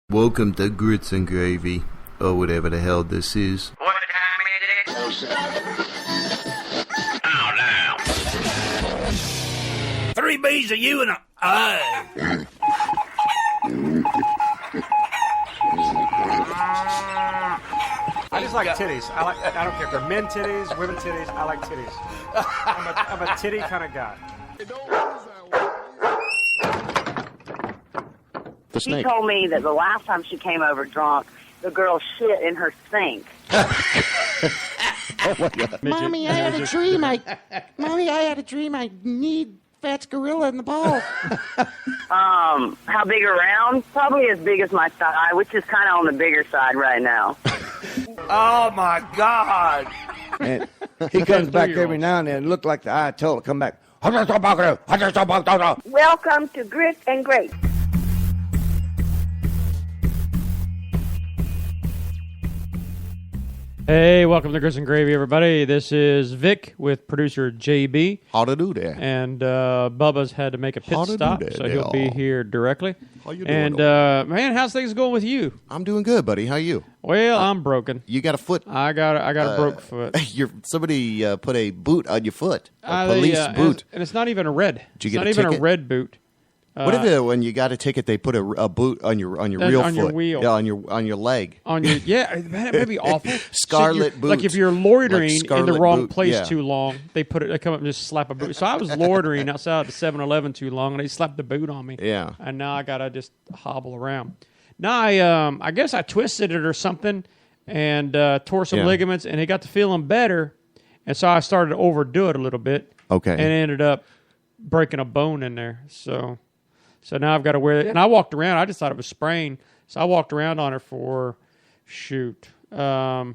Welcome to Grits and Gravy, or whatever the hell this is. What time is it? Oh, now. 3 B's of you and a... I just like titties. I don't care if they're men titties, women titties. I like titties. I'm a titty kind of guy. She told me that the last time she came over drunk, the girl shit in her sink. Oh my God. Mommy, I had a dream. Mommy, I had a dream. I need Fat's gorilla in the ball. How big around? Probably as big as my thigh, which is kind of on the bigger side right now. Oh, my God. And he comes back every now and then, look like the Ayatollah, come back. Welcome to Grits and Gravy. Hey, welcome to Grits and Gravy, everybody. This is Vic with producer JB. How to do that? And Bubba's had to make a pit stop, so he'll be here directly. How you doing? And, man, how's things going with you? I'm doing good, buddy. How you? Well, I'm broken. You got a foot? I got a broke foot. Somebody put a boot on your foot. A police boot. And it's not even a red. Did you it's get not a even ticket? a red boot. What if when you got a ticket, they put a boot on your real on foot? your wheel. Yeah, on your leg. Man, it'd be awful. Scarlet so boot. Like if you're loitering Like in the scarlet wrong boot, place yeah. too long, they come up and just slap a boot. So I was loitering outside the 7-Eleven too long, and they slapped the boot on me. Yeah. And now I gotta just hobble around. Now I guess I twisted it or something, and tore some ligaments, and it got to feeling better, and so I started to overdo it a little bit. Okay. And ended up breaking a bone in there. So now I've got to wear it. And I walked around. I just thought it was sprained. So I walked around on it for, 4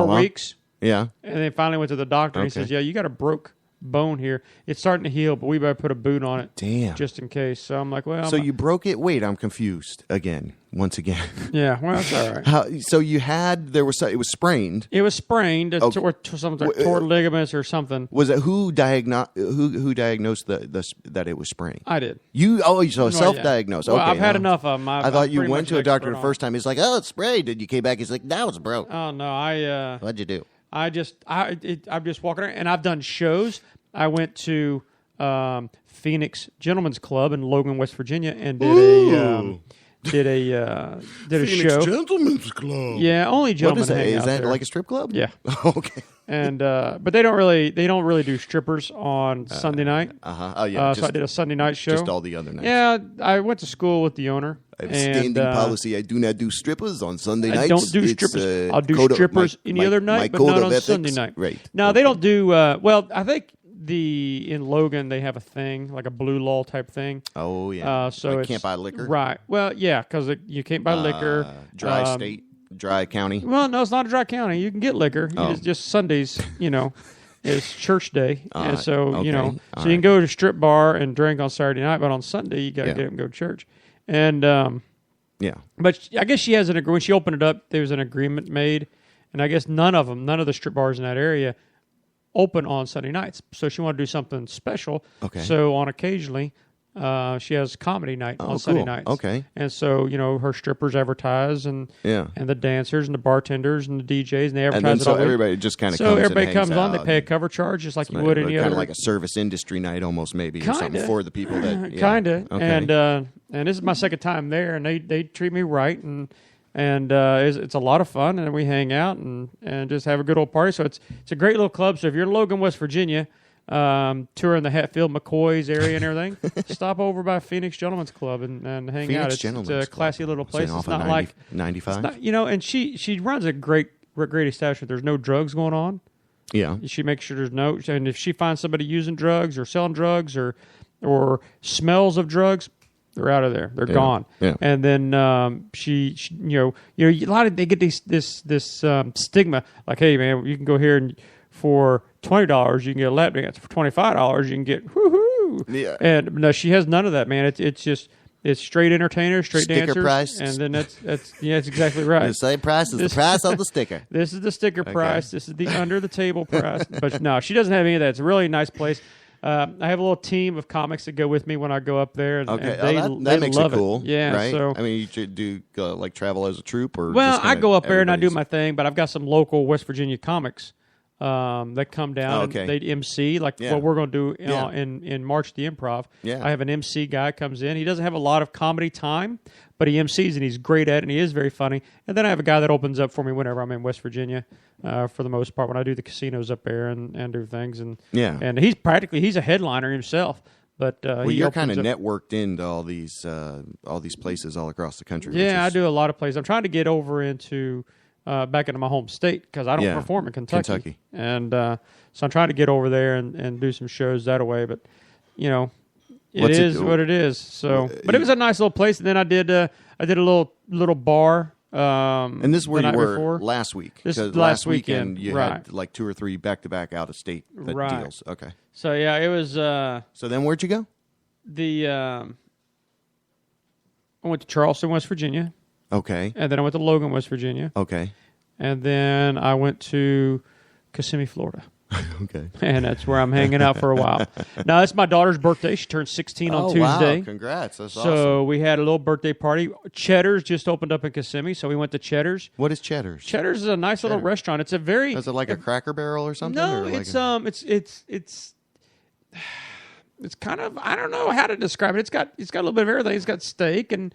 weeks. Yeah. And then finally went to the doctor. And he says, yeah, you got a broke bone here. It's starting to heal, but we better put a boot on it. Damn. Just in case. So I'm like, well. So you broke it? Wait, I'm confused again. Once again. Yeah, well, it's all right. So you had, it was sprained. It was sprained. It Okay. tore ligaments or something. Was it who diagnosed that it was sprained? I did. So self-diagnosed. Well, Okay, I've had enough of them. I thought you went to a doctor the first time. He's like, "Oh, it's sprained," and you came back. He's like, "Now it's broke." Oh no, What'd you do? I'm just walking around, and I've done shows. I went to Phoenix Gentlemen's Club in Logan, West Virginia, and did a show. Gentlemen's Club. Yeah, only gentlemen. What is that? hang Is out that there. like a strip club? Yeah. Okay. And but they don't really do strippers on Sunday night. Oh yeah. So I did a Sunday night show. Just all the other nights. Yeah, I went to school with the owner. I have standing policy. I do not do strippers on Sunday nights. I don't do strippers. I'll do strippers any other night, but not on Sunday night. Right. No, they don't do. Well, I think in Logan they have a thing like a blue law type thing. Oh yeah. So like it's, can't buy liquor. Well, yeah, because you can't buy liquor. Dry state, dry county. Well, no, it's not a dry county. You can get liquor. It's just Sundays. Is church day, and so okay. you All can right. go to strip bar and drink on Saturday night, but on Sunday you got to get up and go to church. And Yeah. but I guess she has an agreement. When she opened it up, there was an agreement made, and I guess none of the strip bars in that area open on Sunday nights. So she wanted to do something special. Okay. So on occasionally, she has comedy night on Sunday cool. nights. Okay. And so her strippers advertise and the dancers and the bartenders and the DJs and they advertise. And then it so all week. everybody just kind of So comes everybody and comes hangs on. They out. pay a cover charge just like you would any kind other. of like a service industry night almost maybe or something Kinda. for the people that Kinda. Okay. And this is my second time there, and they treat me right, and it's a lot of fun, and we hang out and just have a good old party. So it's a great little club. So if you're in Logan, West Virginia, touring the Hatfield, McCoy's area and everything, stop over by Phoenix Gentlemen's Club and hang Phoenix out. It's Gentlemen's a classy Club. little place. Off It's of not like 95. it's not, and she runs a great establishment. There's no drugs going on. Yeah. She makes sure there's no, and if she finds somebody using drugs or selling drugs or smells of drugs, they're out of there. They're gone. Yeah. And then she a lot of they get this stigma like, hey man, you can go here and for $20 you can get a lap dance. For $25 you can get woohoo. Yeah. And no, she has none of that, man. It's just it's straight entertainers, straight Sticker dancers, price. and then that's exactly right. The same price as the price on the sticker. This is the sticker price. This is the under the table price. But no, she doesn't have any of that. It's a really nice place. I have a little team of comics that go with me when I go up there. And, Okay, and that they makes love it cool. Yeah, right? so I mean, you should do like travel as a troupe, or well, just I go up there and I do everybody's- my thing, but I've got some local West Virginia comics that come down. okay. And they MC like Yeah. what we're going to do Yeah. in March at the Improv. Yeah. I have an MC guy comes in. He doesn't have a lot of comedy time, but he MCs and he's great at it and he is very funny. And then I have a guy that opens up for me whenever I'm in West Virginia, for the most part, when I do the casinos up there and do things. And he's a headliner himself. But well, you're kind of networked into all these places all across the country. Yeah, I do a lot of places. I'm trying to get over into back into my home state because I don't perform in Kentucky. And so I'm trying to get over there and do some shows that way. But it is what it is. So, but it was a nice little place. And then I did a little bar. And this is where you were before. last week. This 'cause last weekend weekend, you right. had like 2 or 3 back-to-back out-of-state Right. deals. Okay. So yeah, it was So then where'd you go? I went to Charleston, West Virginia, Okay. and then I went to Logan, West Virginia, Okay. and then I went to Kissimmee, Florida. Okay. And that's where I'm hanging out for a while. Now, it's my daughter's birthday. She turned 16 on Tuesday. Wow. Congrats. That's So awesome. we had a little birthday party. Cheddar's just opened up in Kissimmee, so we went to Cheddar's. What is Cheddar's? Cheddar's is a nice little restaurant. It's a very Is it like a Cracker Barrel or something? no. or like It's it's kind of, I don't know how to describe it. It's got a little bit of everything. It's got steak and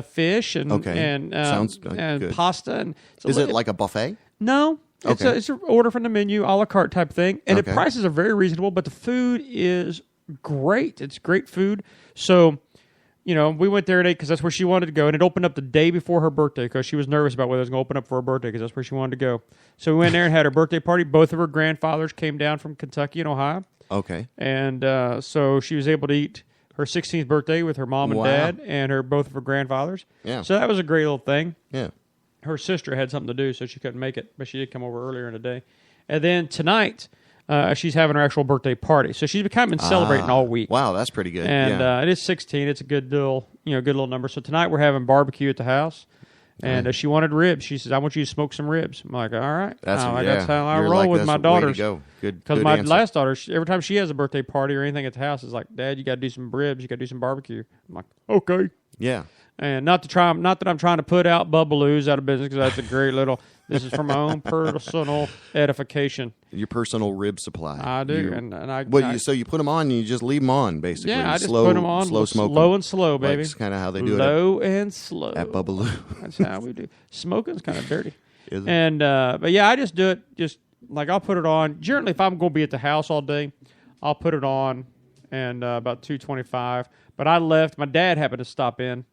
fish and Okay. and Sounds and good. pasta and Is it like a buffet? No. Okay. It's an order from the menu, a la carte type thing. And Okay. the prices are very reasonable, but the food is great. It's great food. So, we went there today because that's where she wanted to go. And it opened up the day before her birthday because she was nervous about whether it was going to open up for her birthday because that's where she wanted to go. So we went there and had her birthday party. Both of her grandfathers came down from Kentucky and Ohio. Okay. And so she was able to eat her 16th birthday with her mom and Wow. dad and both of her grandfathers. Yeah. So that was a great little thing. Yeah. Her sister had something to do, so she couldn't make it, but she did come over earlier in the day. And then tonight, she's having her actual birthday party. So she's kind of been celebrating all week. Wow, that's pretty good. And yeah. it is 16. It's a good little number. So tonight we're having barbecue at the house. And she wanted ribs. She says, "I want you to smoke some ribs." I'm like, "All right." That's how I You're roll like, with that's my the way to daughters. go. Good. Because good my answer. last daughter, every time she has a birthday party or anything at the house, is like, "Dad, you got to do some ribs. You got to do some barbecue." I'm like, "Okay." Yeah. And not that I'm trying to put out Bubbaloo's out of business because that's a great little. This is for my own personal edification. Your personal rib supply. I do, You- and I. so you put them on and you just leave them on, basically. yeah, I just slow, put them on, slow smoke. low and slow, baby. That's kind of how they do low and slow. it at Bubbaloo. That's how we do. Smoking's kind of dirty. Is it? And but yeah, I just do it. Just like I'll put it on. Generally, if I'm going to be at the house all day, I'll put it on, and about 2:25. But I left. My dad happened to stop in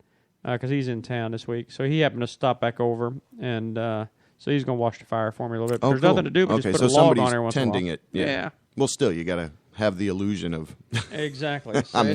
because he's in town this week, so he happened to stop back over, and so he's going to watch the fire for me a little bit. But there's nothing to do but okay, just put so a log somebody's on there once in a tending while. it. Yeah. Well, still, you got to have the illusion of Exactly. So I'm it's-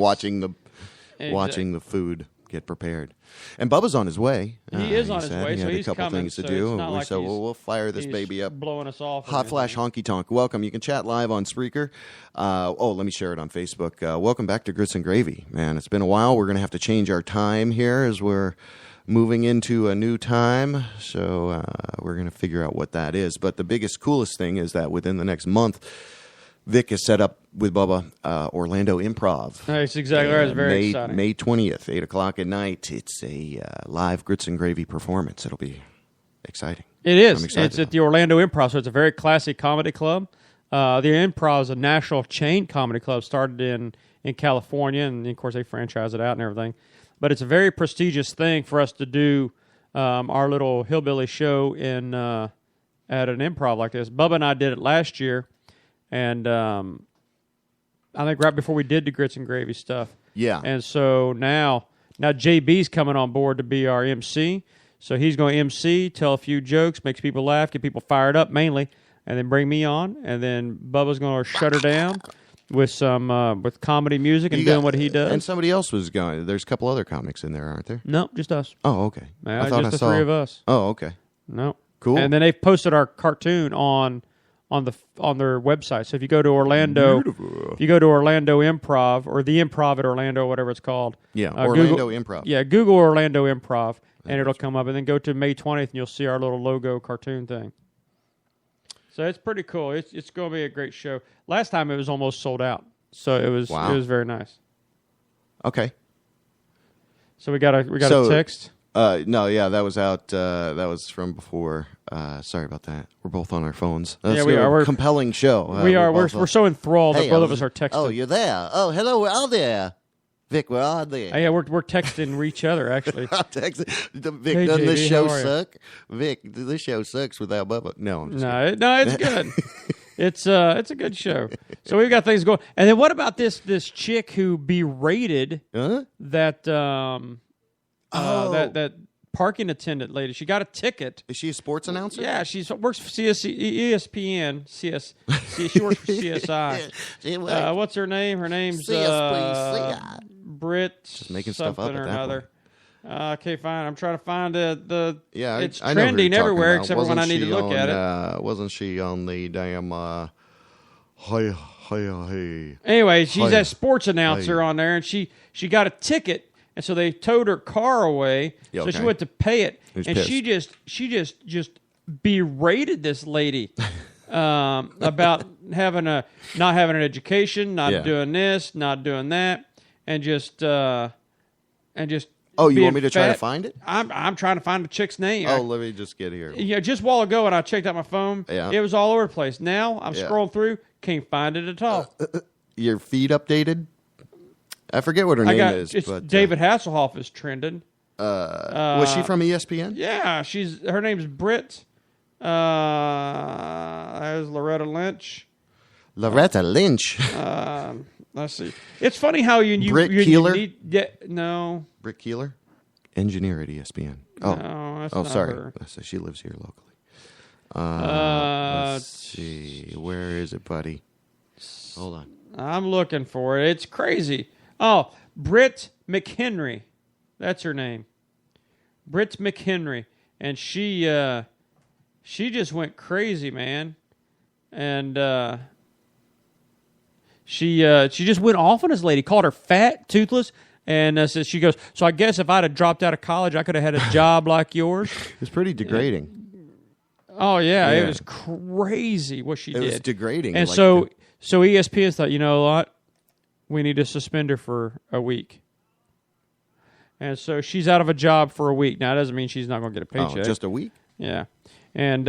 watching the food get prepared. And Bubba's on his way. He is on his said way, He so had he's a couple coming, things to so do. it's not And we like said, he's- we'll fire this he's baby up. blowing us off. or Hotflash anything. Honkytonk, welcome. You can chat live on Spreaker. Let me share it on Facebook. Welcome back to Grits and Gravy. Man, it's been a while. We're going to have to change our time here as we're moving into a new time. So we're going to figure out what that is. But the biggest, coolest thing is that within the next month, Vic is set up with Bubba Orlando Improv. That's exactly right. It's very exciting. May 20th, 8 o'clock at night. It's a live Grits and Gravy performance. It'll be exciting. It is. I'm excited. It's at the Orlando Improv, so it's a very classy comedy club. The Improv is a national chain comedy club started in California, and of course they franchise it out and everything. But it's a very prestigious thing for us to do our little hillbilly show at an improv like this. Bubba and I did it last year, and I think right before we did the Grits and Gravy stuff. Yeah. And so now JB's coming on board to be our MC. So he's going to MC, tell a few jokes, makes people laugh, get people fired up mainly, and then bring me on. And then Bubba's going to shut her down with some with comedy music and doing what he does. And somebody else was going. There's a couple other comics in there, aren't there? No, just us. Oh, okay. Yeah, I thought just I the saw three of us. Oh, okay. No. Cool. And then they've posted our cartoon on their website. So if you go to Orlando, if you go to Orlando Improv or the Improv at Orlando, whatever it's called. Yeah, Google, Orlando Improv. Yeah, Google Orlando Improv, and it'll come up. And then go to May 20th, and you'll see our little logo cartoon thing. So it's pretty cool. It's going to be a great show. Last time it was almost sold out. So it was Wow. it was very nice. Okay. So we got a text. No, yeah, that was out. That was from before. Sorry about that. We're both on our phones. Yeah, we are. We're a compelling show. We are. We're so enthralled that both of us are texting. Oh, you're there. Oh, hello, we're out there. Vic, we're out there. Yeah, we're texting each other actually. Vic, Hey, doesn't this JB, show how are you? suck? Vic, this show sucks without Bubba. No, I'm just No, it's good. It's a good show. So we've got things going. And then what about this chick who berated Huh? that that parking attendant lady? She got a ticket. Is she a sports announcer? Yeah, she works for ESPN. She works for CSI. What's her name? Her name's Britt. Just making stuff up something at or that another. Okay, fine. I'm trying to find the. Yeah, it's I know who trending you're talking everywhere about. except for when I need to look at it. Wasn't she on the damn? Hey. Anyway, she's Hey. a sports announcer Hey. on there, and she got a ticket, and so they towed her car away. Yeah, So she okay. went to pay it, Who's and pissed? she just berated this lady about not having an education, not Yeah. doing this, not doing that, and just. Oh, you being want me to try to fat. find it? I'm trying to find the chick's name. Oh, let me just get here. Yeah, just a while ago when I checked out my phone, Yeah. it was all over the place. Now I'm Yeah. scrolling through, can't find it at all. Your feed updated? I forget what her name is. It's but, David Hasselhoff is trending. was she from ESPN? Yeah, her name's Britt. There's Loretta Lynch. Loretta Lynch. Let's see. It's funny how you Britt you Keeler? need no. Britt Keeler, engineer at ESPN. Oh, No, that's oh, not sorry. her. So she lives here locally. Uh, Let's see. Where is it, buddy? Hold on. I'm looking for it. It's crazy. Oh, Britt McHenry. That's her name. Britt McHenry. And she just went crazy, man. And she just went off on this lady, called her fat, toothless, and says she goes, so I guess if I'd have dropped out of college, I could have had a job like yours. It's pretty degrading. Oh yeah, Yeah. it was crazy what she It did. was degrading. And like so ESPN thought, you know what? We need to suspend her for a week. And so she's out of a job for a week. Now, that doesn't mean she's not going to get a paycheck. just a week? Yeah. And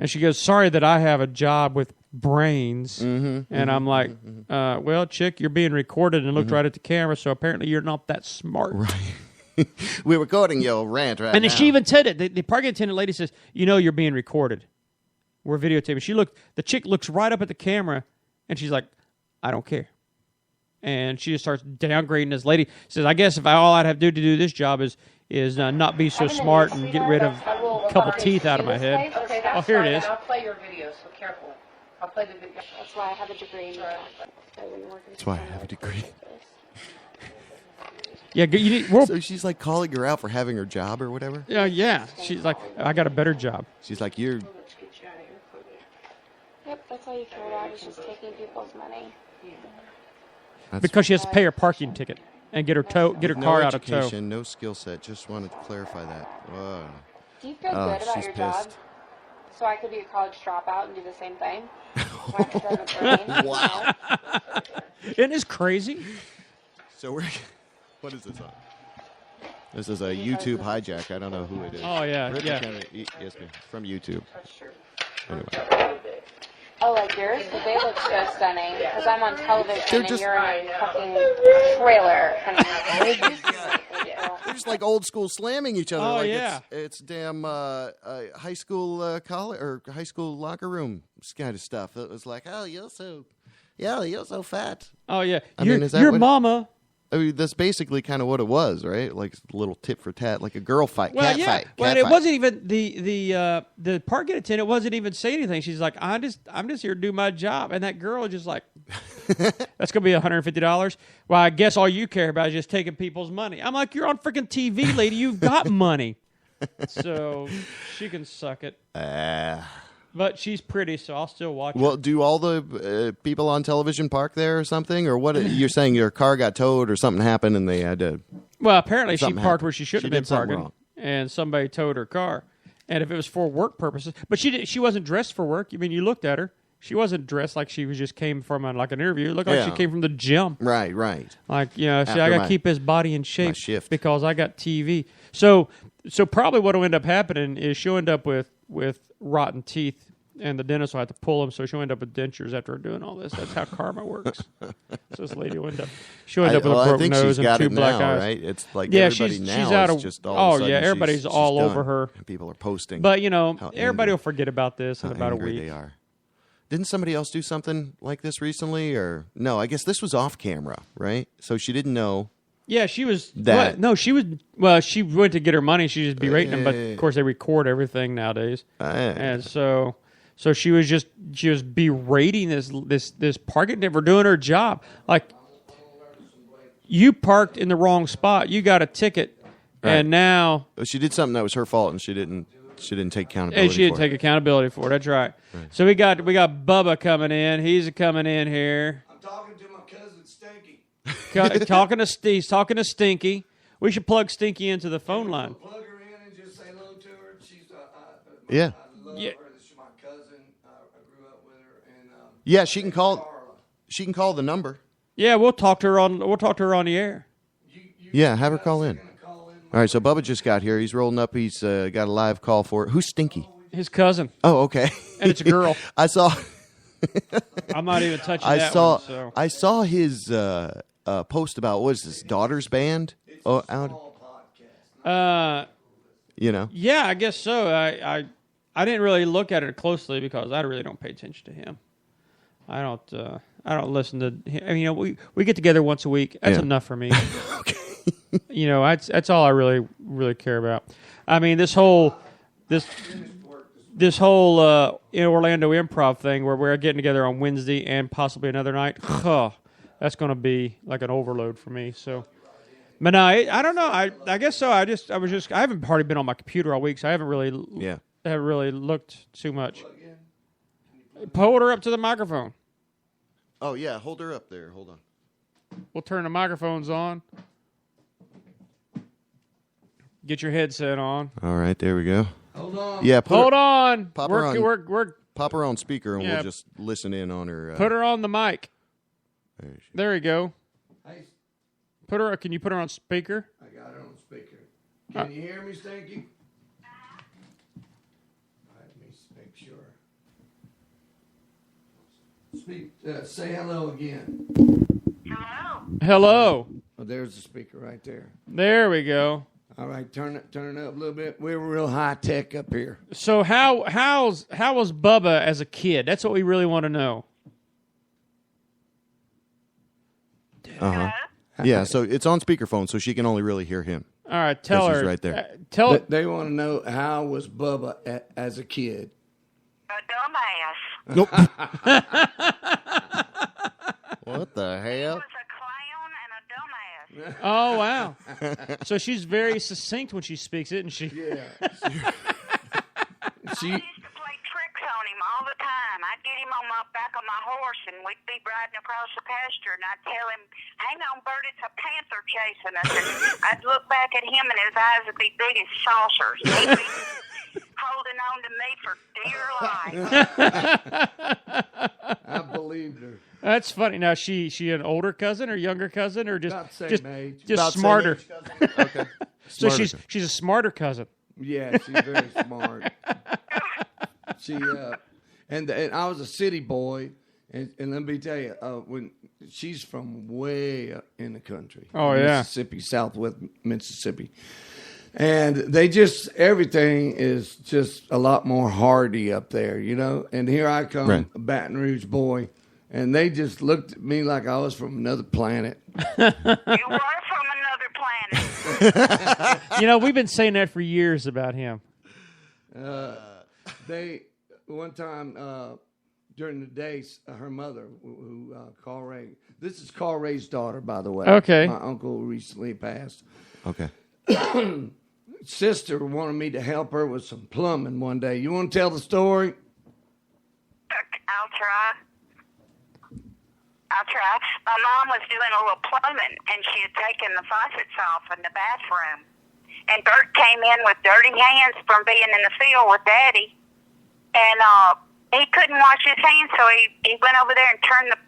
she goes, sorry that I have a job with brains. And I'm like, well, chick, you're being recorded and looked right at the camera, so apparently you're not that smart. Right. We're recording your rant right And now. then she even said it. The parking attendant lady says, you know you're being recorded. We're videotaping. The chick looks right up at the camera, and she's like, I don't care. And she just starts downgrading this lady. Says, I guess if all I'd have to do this job is not be so smart and get rid of a couple teeth out of my head. Okay, Oh, that's here it fine, is. and I'll play your video, so careful. I'll play the video. That's why I have a degree in math. That's why I have a degree. Yeah, So she's like calling her out for having her job or whatever? yeah. She's like, I got a better job. She's like, you're... Yep, that's all you care about is just taking people's money. Because she has to pay her parking ticket and get her car out of tow. No education, no skill set. Just wanted to clarify that. Whoa. Do you feel good about she's your job? pissed. So I could be a college dropout and do the same thing? So I could drive a brain? Wow. Isn't this crazy? So we're... What is this on? This is a YouTube hijack. I don't know who it is. Oh, yeah, Rick yeah. McHenry, yes, ma'am, from YouTube. Anyway. Oh, like yours? But they look so stunning. Because I'm on television They're and just- you're in a fucking trailer. They're just like old school slamming each other. Oh, like yeah. It's damn high school college or high school locker room kind of stuff. It was like, oh, you're so fat. Oh, yeah. I mean, is that your what- mama... I mean, that's basically kind of what it was, right? Like a little tit for tat, like a girl fight, Well, cat yeah. fight. Well, cat it fight. wasn't even the parking attendant wasn't even saying anything. She's like, I'm just here to do my job, and that girl is just like, that's gonna be $150. Well, I guess all you care about is just taking people's money. I'm like, you're on freaking TV, lady. You've got money, so she can suck it. But she's pretty, so I'll still watch Well, her. do all the people on television park there or something, or what? You're saying your car got towed or something happened, and they had to. Well, apparently she something parked happened. where she shouldn't She have been did something parking, wrong. and somebody towed her car. And if it was for work purposes, but she wasn't dressed for work. I mean, you looked at her; she wasn't dressed like she was just came from an interview. It looked like she came from the gym. Right. Like, see, I got to keep his body in shape shift. because I got TV. So probably what will end up happening is she'll end up with rotten teeth, and the dentist will have to pull them, so she'll end up with dentures after doing all this. That's how karma works. So this lady will end up with a broken nose and two black eyes. Right? It's like everybody now she's out is of. just all of a sudden everybody's she's all done. over her. And people are posting. But everybody will forget about this in about a week. They are. Didn't somebody else do something like this recently, or no? I guess this was off camera, right? So she didn't know. Yeah, she was. That. No, she was. Well, she went to get her money. She was berating them, but of course they record everything nowadays, and so she was berating this parking for doing her job. Like, you parked in the wrong spot, you got a ticket, and now she did something that was her fault, and she didn't take accountability. And she didn't take accountability for it. That's right. So we got Bubba coming in. He's coming in here. I'm talking to my cousin Stinky. He's talking to Stinky. We should plug Stinky into the phone line. Plug her in and just say hello to her. She's yeah. I love her. She's my cousin. I grew up with her, and yeah, she can call. She can call the number. Yeah, we'll talk to her on the air. Yeah, have her call in. All right, so Bubba just got here. He's rolling up. He's got a live call for who's Stinky? His cousin. Oh, okay. And it's a girl. I saw. I'm not even touching that one. So. I saw his post about what is his daughter's band? Out. Yeah, I guess so. I didn't really look at it closely because I really don't pay attention to him. I don't listen to him. We get together once a week. That's enough for me. Okay. That's all I really care about. I mean, this whole Orlando Improv thing where we're getting together on Wednesday and possibly another night. That's going to be like an overload for me. So, but no, I don't know. I guess so. I haven't hardly been on my computer all week, so I haven't really looked too much. Hold her up to the microphone. Oh yeah, hold her up there. Hold on. We'll turn the microphones on. Get your headset on. All right, there we go. Hold on. Yeah, hold on. Pop her on speaker, and we'll just listen in on her. Put her on the mic. There you go. Hey. Can you put her on speaker? I got her on speaker. Can you hear me, Stinky? Let me make sure. Say hello again. Hello. Oh, there's the speaker right there. There we go. All right, turn it up a little bit. We're real high tech up here. So how was Bubba as a kid? That's what we really want to know. Yeah, so it's on speakerphone, so she can only really hear him. All right, tell her. She's right there. They want to know how was Bubba as a kid. A dumbass. Nope. What the hell? He was a clown and a dumbass. Oh, wow. So she's very succinct when she speaks, isn't she? Yeah. I used to play tricks on him all the time. I'd get him on my back on my horse, and we'd be riding across the pasture, and I'd tell him, "Hang on, Bert, it's a panther chasing us." And I'd look back at him, and his eyes would be big as saucers. He'd be holding on to me for dear life. I believed her. That's funny. Now, she an older cousin or younger cousin or just About the same age. just About smarter? same age, okay. So Smarter. she's a smarter cousin. Yeah, she's very smart. She and I was a city boy, and let me tell you, when she's from way up in the country. Oh yeah, Mississippi, Southwest Mississippi, and everything is just a lot more hardy up there, And here I come, right. a Baton Rouge boy. And they just looked at me like I was from another planet. You were from another planet. We've been saying that for years about him. One time during the day, her mother, who Carl Ray, this is Carl Ray's daughter, by the way. Okay. My uncle recently passed. Okay. Sister wanted me to help her with some plumbing one day. You want to tell the story? I'll try. My mom was doing a little plumbing, and she had taken the faucets off in the bathroom. And Bert came in with dirty hands from being in the field with Daddy. And he couldn't wash his hands, so he went over there and turned the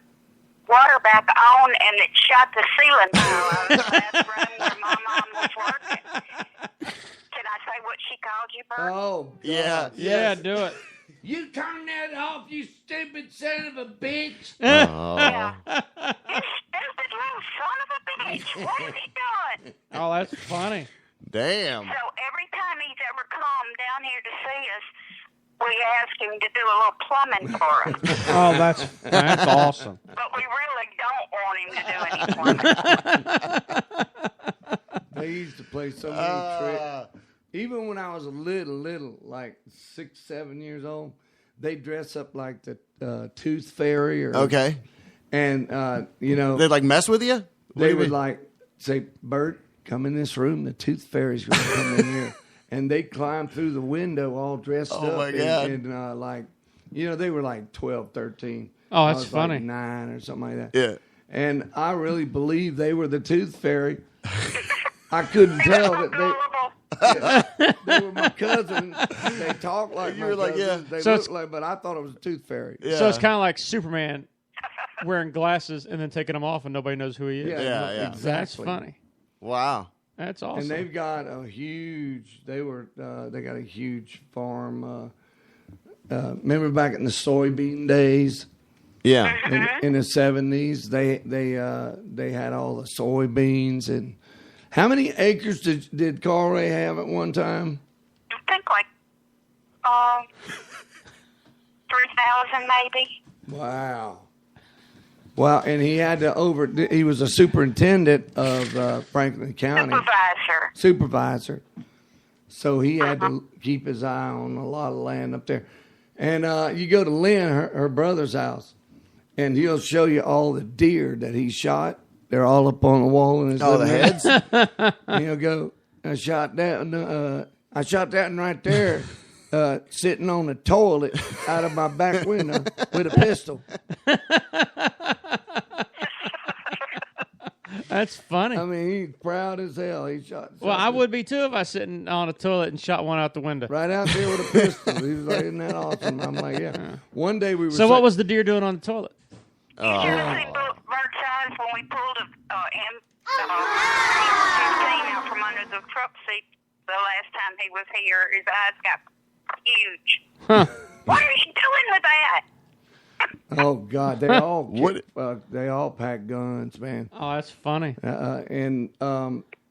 water back on, and it shot the ceiling tile out of the bathroom where my mom was working. Can I say what she called you, Bert? Oh, Yeah. Yeah, do it. you turn that off, you stupid son of a bitch. Yeah. You stupid little son of a bitch. What is he doing? Oh, that's funny. Damn. So every time he's ever come down here to see us, we ask him to do a little plumbing for us. Oh, that's awesome. But we really don't want him to do any plumbing. They used to play so many tricks. Even when I was a little, like 6, 7 years old, they dress up like the Tooth Fairy. Okay. And, you know. They'd like mess with you? They would like say, Bert, come in this room. The Tooth Fairy's going to come in here. And they'd climb through the window all dressed up. Oh, my God. And like, you know, they were like 12, 13. Oh, that's I was funny. Like 9 or something like that. Yeah. And I really believe they were the Tooth Fairy. I couldn't tell that they were my cousins. They talked like You my were like, cousins. yeah. They So looked it's- like, but I thought it was a Tooth Fairy. Yeah. So it's kind of like Superman wearing glasses and then taking them off and nobody knows who he is. Yeah. Exactly. That's funny. Wow. That's awesome. And they've got a huge. They got a huge farm. Remember back in the soybean days Yeah. in the 70s, they had all the soybeans. And how many acres did Carl Ray have at one time? I think like 3,000 maybe. Wow. Well, and he had to he was a superintendent of Franklin County. Supervisor. So he had to keep his eye on a lot of land up there. And you go to Lynn, her brother's house, and he'll show you all the deer that he shot. They're all up on the wall in his Oh, the living room. heads? And he'll go, I shot that one right there, sitting on the toilet out of my back window with a pistol. That's funny. I mean, he's proud as hell. He shot. Well, I would be too if I was sitting on a toilet and shot one out the window. Right out there with a pistol. He was like, isn't that awesome? I'm like, yeah. One day we were. So what was the deer doing on the toilet? You should have seen Bert's eyes when we pulled him 15 out from under the truck seat the last time he was here. His eyes got huge. Huh. What are you doing with that? Oh God, they all they all pack guns, man. Oh, that's funny. And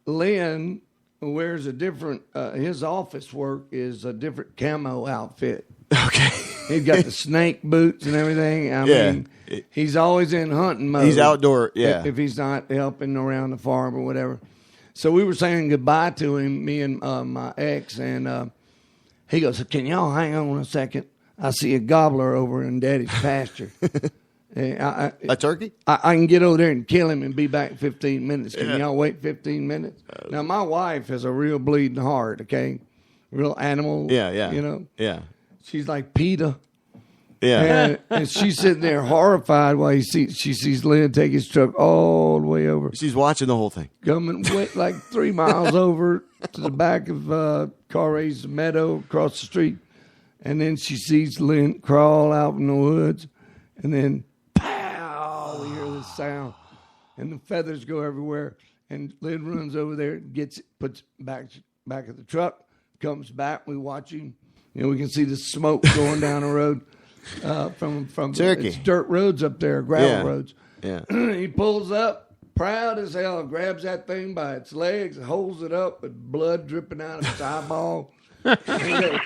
Lynn wears a different. His office work is a different camo outfit. Okay. He's got the snake boots and everything. I mean, he's always in hunting mode. He's outdoor, yeah. If he's not helping around the farm or whatever. So we were saying goodbye to him, me and my ex, and he goes, "Can y'all hang on a second? I see a gobbler over in Daddy's pasture." A turkey? I can get over there and kill him and be back in 15 minutes. Can y'all wait 15 minutes? Now, my wife has a real bleeding heart, okay? Real animal. Yeah. You know? Yeah. She's like PETA. Yeah. And she's sitting there horrified while she sees Lynn take his truck all the way over. She's watching the whole thing. Coming like 3 miles over to the back of Carray's meadow across the street. And then she sees Lynn crawl out in the woods. And then, pow, we hear this sound. And the feathers go everywhere. And Lynn runs over there, puts back of the truck, comes back. We watch him. You know, we can see the smoke going down the road from Turkey. It's dirt roads up there, gravel roads. Yeah. He pulls up, proud as hell, grabs that thing by its legs, holds it up with blood dripping out of its eyeball. And he goes,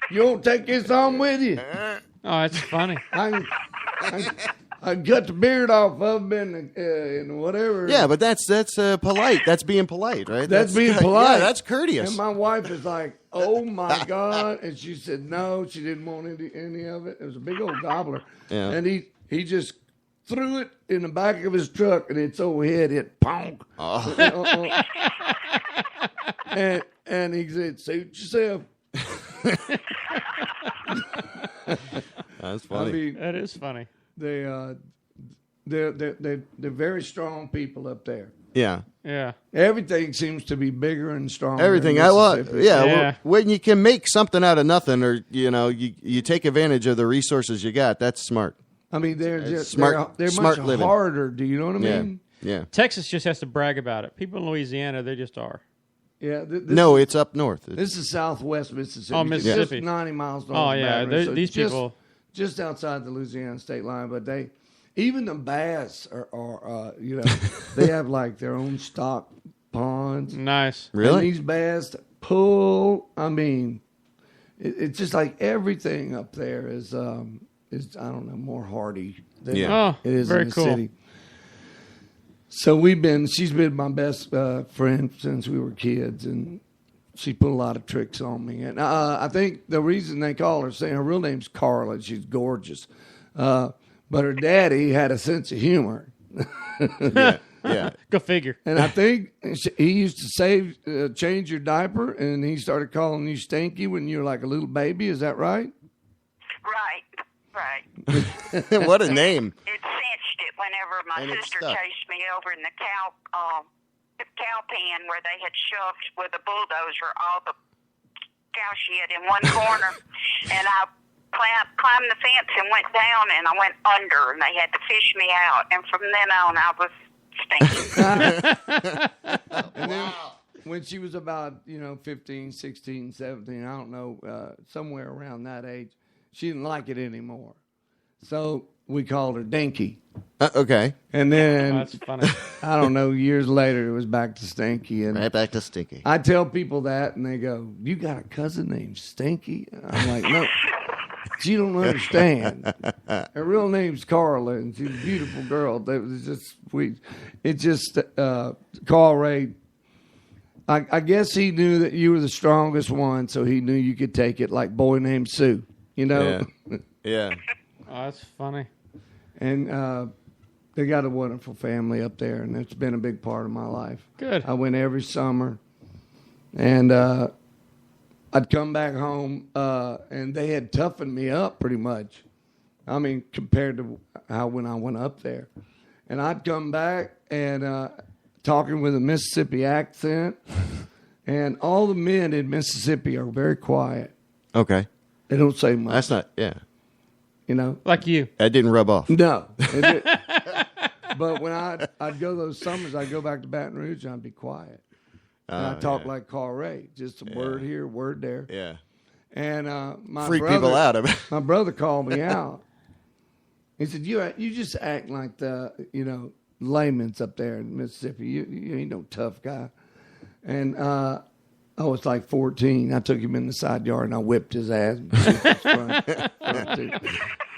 "You won't take this on with you?" Oh, that's funny. I cut the beard off of him and whatever. Yeah, but that's polite. That's being polite, right? That's being polite. Yeah, that's courteous. And my wife is like, "Oh my God!" And she said, "No, she didn't want any of it. It was a big old gobbler." Yeah. And he just threw it in the back of his truck, and its old head hit ponk. Oh. And he said, "Suit yourself." That's funny. I mean, That is funny. they're very strong people up there. Yeah. Yeah. Everything seems to be bigger and stronger. Everything. in I love. Mississippi. Yeah. Yeah. When you can make something out of nothing, or you take advantage of the resources you got. That's smart. I mean, they're just smart- They're smart much living. harder. Do you know what I Yeah. mean? Yeah. Texas just has to brag about it. People in Louisiana, they just are. Yeah. No, it's up north. This is Southwest Mississippi. Oh, Mississippi. Just 90 miles north. Oh, of yeah. Baton Rouge. So These just- people. just outside the Louisiana state line, but even the bass are they have like their own stock ponds. Nice. Really? And these bass pull. I mean, it's just like everything up there is I don't know, more hardy than Oh, it is very in the cool. city. So she's been my best friend since we were kids, and she put a lot of tricks on me. And I think the reason they call her, saying her real name's Carla, she's gorgeous. But her daddy had a sense of humor. Yeah. Go figure. And I think he used to change your diaper, and he started calling you Stinky when you were like a little baby. Is that right? Right. What a name. It cinched it whenever my And it sister stuck. chased me over in the cow pen where they had shoved with a bulldozer all the cow shit in one corner, and I climbed the fence and went down, and I went under, and they had to fish me out, and from then on I was stinky. And then when she was about 15, 16, 17, I don't know, somewhere around that age, she didn't like it anymore. So we called her Dinky. Okay. And then, That's funny. I don't know, years later, it was back to Stinky. And Right back to Stinky. I tell people that, and they go, "You got a cousin named Stinky?" I'm like, "No, you don't understand. Her real name's Carla, and she's a beautiful girl." That was just sweet. It just Carl Ray. I guess he knew that you were the strongest one, so he knew you could take it. Like boy named Sue, Yeah. Yeah. Oh, that's funny. And they got a wonderful family up there, and it's been a big part of my life. Good. I went every summer, and I'd come back home, and they had toughened me up pretty much. I mean, compared to how when I went up there. And I'd come back and talking with a Mississippi accent, and all the men in Mississippi are very quiet. Okay. They don't say much. That's not. Yeah. Like you. That didn't rub off. No. But when I'd go those summers, I'd go back to Baton Rouge and I'd be quiet. And I'd talk like Carl Ray, just a word here, word there. Yeah. And my Freak brother, people out of it. my brother called me out. He said, "You just act like the layman's up there in Mississippi. You ain't no tough guy." And I was like 14. I took him in the side yard and I whipped his ass.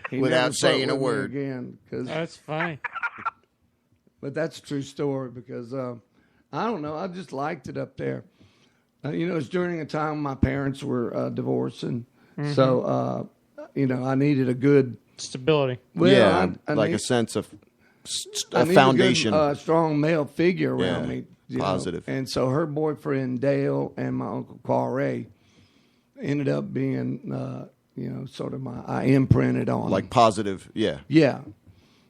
He Without never saying fought a with me word. again. That's funny. But that's a true story because I don't know. I just liked it up there. It's during a time when my parents were divorcing, so I needed a good Stability. well, yeah. I Like need- a sense of I a need foundation. a good, strong male figure around Yeah, me. positive. And so her boyfriend Dale and my uncle Carl Ray ended up being, sort of I imprinted on like them. positive. Yeah. Yeah.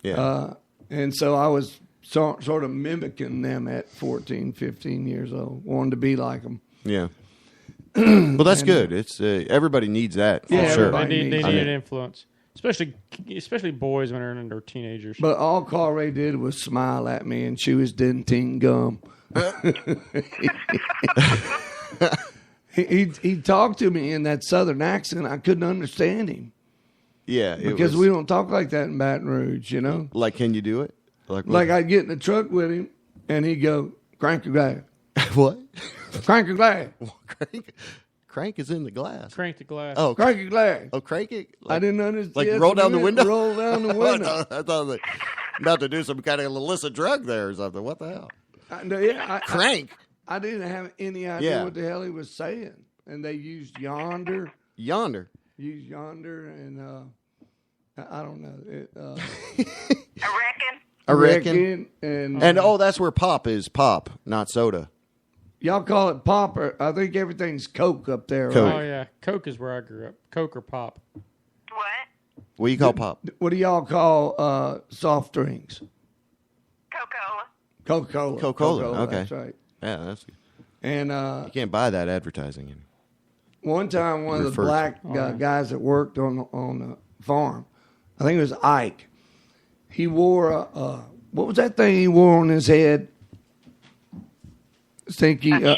Yeah. And so I was sort of mimicking them at 14, 15 years old, wanted to be like them. Yeah. Well, that's good. It's everybody needs that. For Yeah, sure. everybody They needs need an influence, especially boys when they're in their teenagers. But all Carl Ray did was smile at me and chew his dentine gum. He talked to me in that southern accent. I couldn't understand him Yeah. because we don't talk like that in Baton Rouge, Like, can you do it? Like I'd get in the truck with him and he'd go, "Crank your glass, what? crank your glass, Crank is in the glass. Crank the glass. Oh, crank your glass." crank it. I didn't understand. Like Yes, roll down I the did. window. Roll down the window. I thought like, about to do some kind of illicit drug there or something. What the hell? Crank. I didn't have any idea Yeah. what the hell he was saying. And they used yonder, Yonder. and I don't know. I reckon. I reckon. And That's where pop is. Pop, not soda. y'all call it pop, or I think everything's Coke up there. Coke. Right? Oh yeah, Coke is where I grew up. Coke or pop. What? What do you call pop? What do y'all call soft drinks? Coca-Cola. Coca-Cola. Coca-Cola. Okay. That's right. Yeah, that's good. And You can't buy that advertising. one time, one of the Refer to- black guys that worked on the farm, I think it was Ike, he wore what was that thing he wore on his head? Stinky. Shower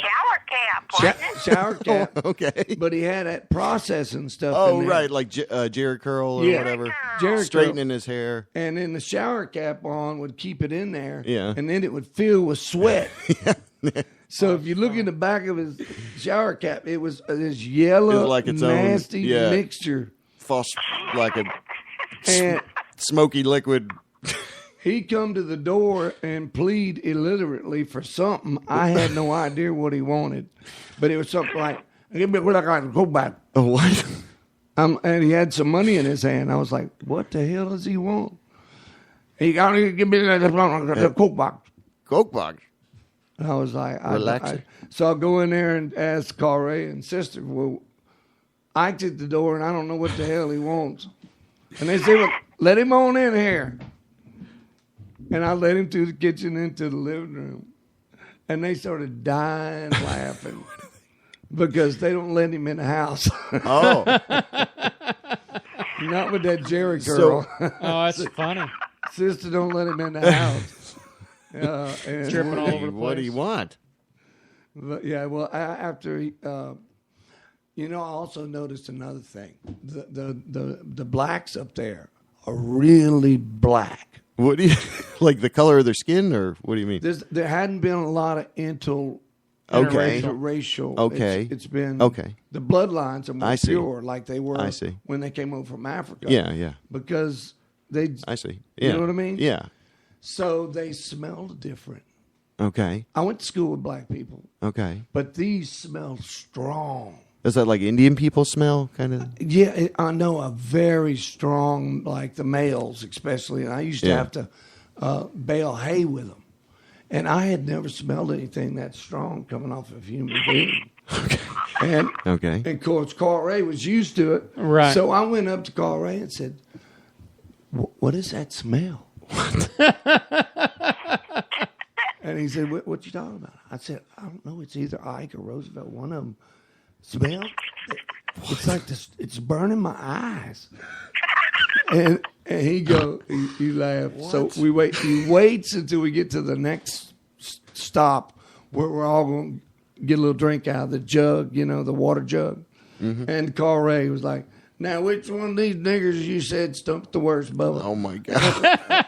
cap, wasn't it? Shower cap. Okay. But he had that processing stuff Oh, in there. right, like Jerry Curl or Yeah. whatever. Jerry Straightening his hair. And then the shower cap on would keep it in there. Yeah. And then it would fill with sweat. So if you look in the back of his shower cap, it was this yellow, It was like its own- nasty yeah. mixture. Like a And smoky liquid. he'd come to the door and plead illiterately for something. I had no idea what he wanted. But it was something like, give me a go back. Oh, what? And he had some money in his hand. I was like, what the hell does he want? He got to give me the Coke box. Coke box. And I was like, Relaxing. So I'll go in there and ask Carray and sister, well, I at the door and I don't know what the hell he wants. And they say, well, let him on in here. And I led him through the kitchen into the living room. And they started dying laughing because they don't let him in the house. Oh. Not with that Jerry curl. Oh, that's funny. Sister don't let him in the house. And Tripping all over the place. What do you want? But yeah, well, after he, I also noticed another thing. The blacks up there are really black. What do you like? The color of their skin, or what do you mean? There hadn't been a lot of Okay. interracial. Okay. It's been Okay. The bloodlines are more I see. pure, like they were I see. when they came over from Africa. Yeah. Because they. I see. Yeah. You know what I mean? Yeah. So they smelled different. Okay. I went to school with black people, Okay. but these smell strong. Is that like Indian people smell, kind of? Yeah, I know a very strong, like the males especially. And I used to Yeah. have to bale hay with them. And I had never smelled anything that strong coming off of a human being. And, Okay. and of course, Carl Ray was used to it. Right. So I went up to Carl Ray and said, what is that smell? And he said, what you talking about? I said, I don't know. It's either Ike or Roosevelt. One of them smells. It's like this. It's burning my eyes. And he laughed. So we wait. He waits until we get to the next stop where we're all going to get a little drink out of the jug, the water jug. Mm-hmm. And Carl Ray was like, now, which one of these niggers you said stunk the worst, Bubba? Oh my God!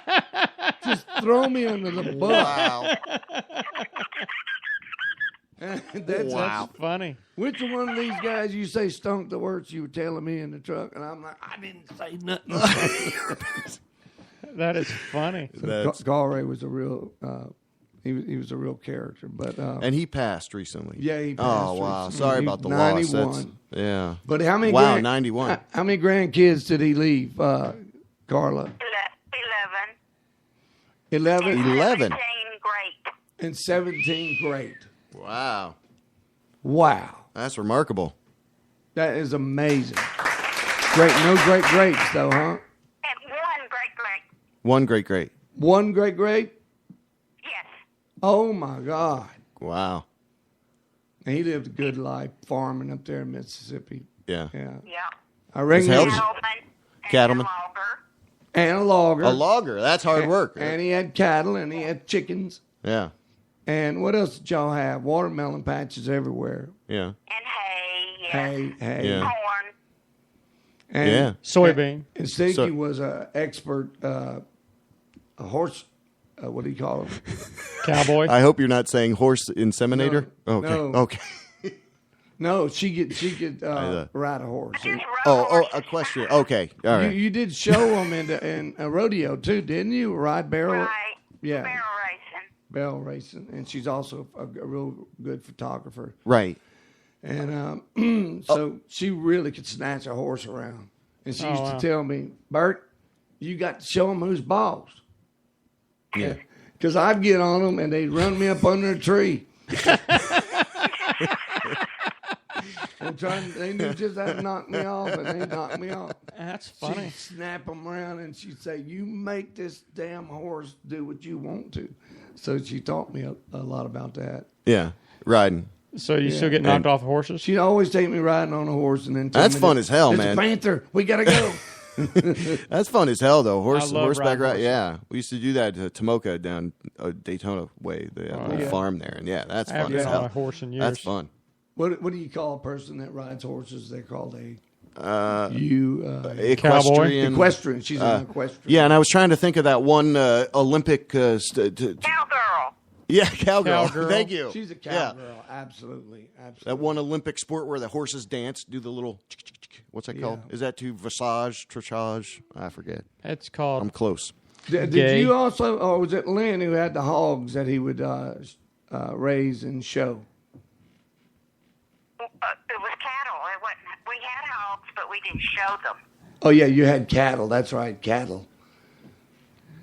Just throw me under the bus. Wow. That's Funny. which one of these guys you say stunk the worst? You were telling me in the truck, and I'm like, I didn't say nothing. That is funny. Carl Ray was a real, he was a real character, but And he passed recently. yeah, he passed. Oh wow! recently. Sorry He about the was loss. 91. That's, yeah. But how many? Wow, 91. How many grandkids did he leave, Carla? 11 11. 17 great. and 17 great. Wow. Wow, That's remarkable. that is amazing. Great, no great greats though, huh? And one great. One great. One great great. Yes. Oh my God. Wow. And he lived a good life farming up there in Mississippi. Yeah. Yeah. Yeah. I reckon. His he health- was- Cattleman. And a logger. A logger. That's hard work. And he had cattle and he had chickens. Yeah. And what else did y'all have? Watermelon patches everywhere. Yeah. And hay. Yes. Hay. Yeah. Corn. And, Yeah. Soybean. And Stinky So- was an expert, a horse, what do you call him? Cowboy. I hope you're not saying horse inseminator. No. Okay. No. Okay. No, she could ride a horse. Just rode Oh, horses. a question. Okay. All right. You did show them in a rodeo too, didn't you? Ride barrel. Right. Yeah. Barrel racing. Barrel racing, and she's also a real good photographer. Right. And so she really could snatch a horse around. And she used to tell me, Bert, you got to show them who's boss. Yeah. Because I'd get on them and they'd run me up under a tree. They knew just how to knock me off, and they knocked me off. That's funny. She'd snap them around, and she'd say, you make this damn horse do what you want to. So she taught me a lot about that. Yeah, riding. So you still get knocked off horses? She'd always take me riding on a horse, and then That's fun as hell, It's man. a panther. We gotta go. That's fun as hell, though. I love Horseback riding ride. horses. Yeah, we used to do that to Tomoka down Daytona way. They have a little farm there, and that's I haven't fun as been on hell. a horse in years. That's fun. What do you call a person that rides horses? They're called Equestrian. equestrian. She's an equestrian. Yeah, and I was trying to think of that one Olympic. Cowgirl. Yeah, cowgirl. Cowgirl. Thank you. She's a Yeah. cowgirl. Absolutely. That one Olympic sport where the horses dance, do the little. What's that called? Is that to dressage? I forget. It's called. I'm close. Did Gay. you also, or was it Lynn who had the hogs that he would raise and show? It was cattle. It wasn't, we had hogs, but we didn't show them. Oh yeah, you had cattle. That's right, cattle.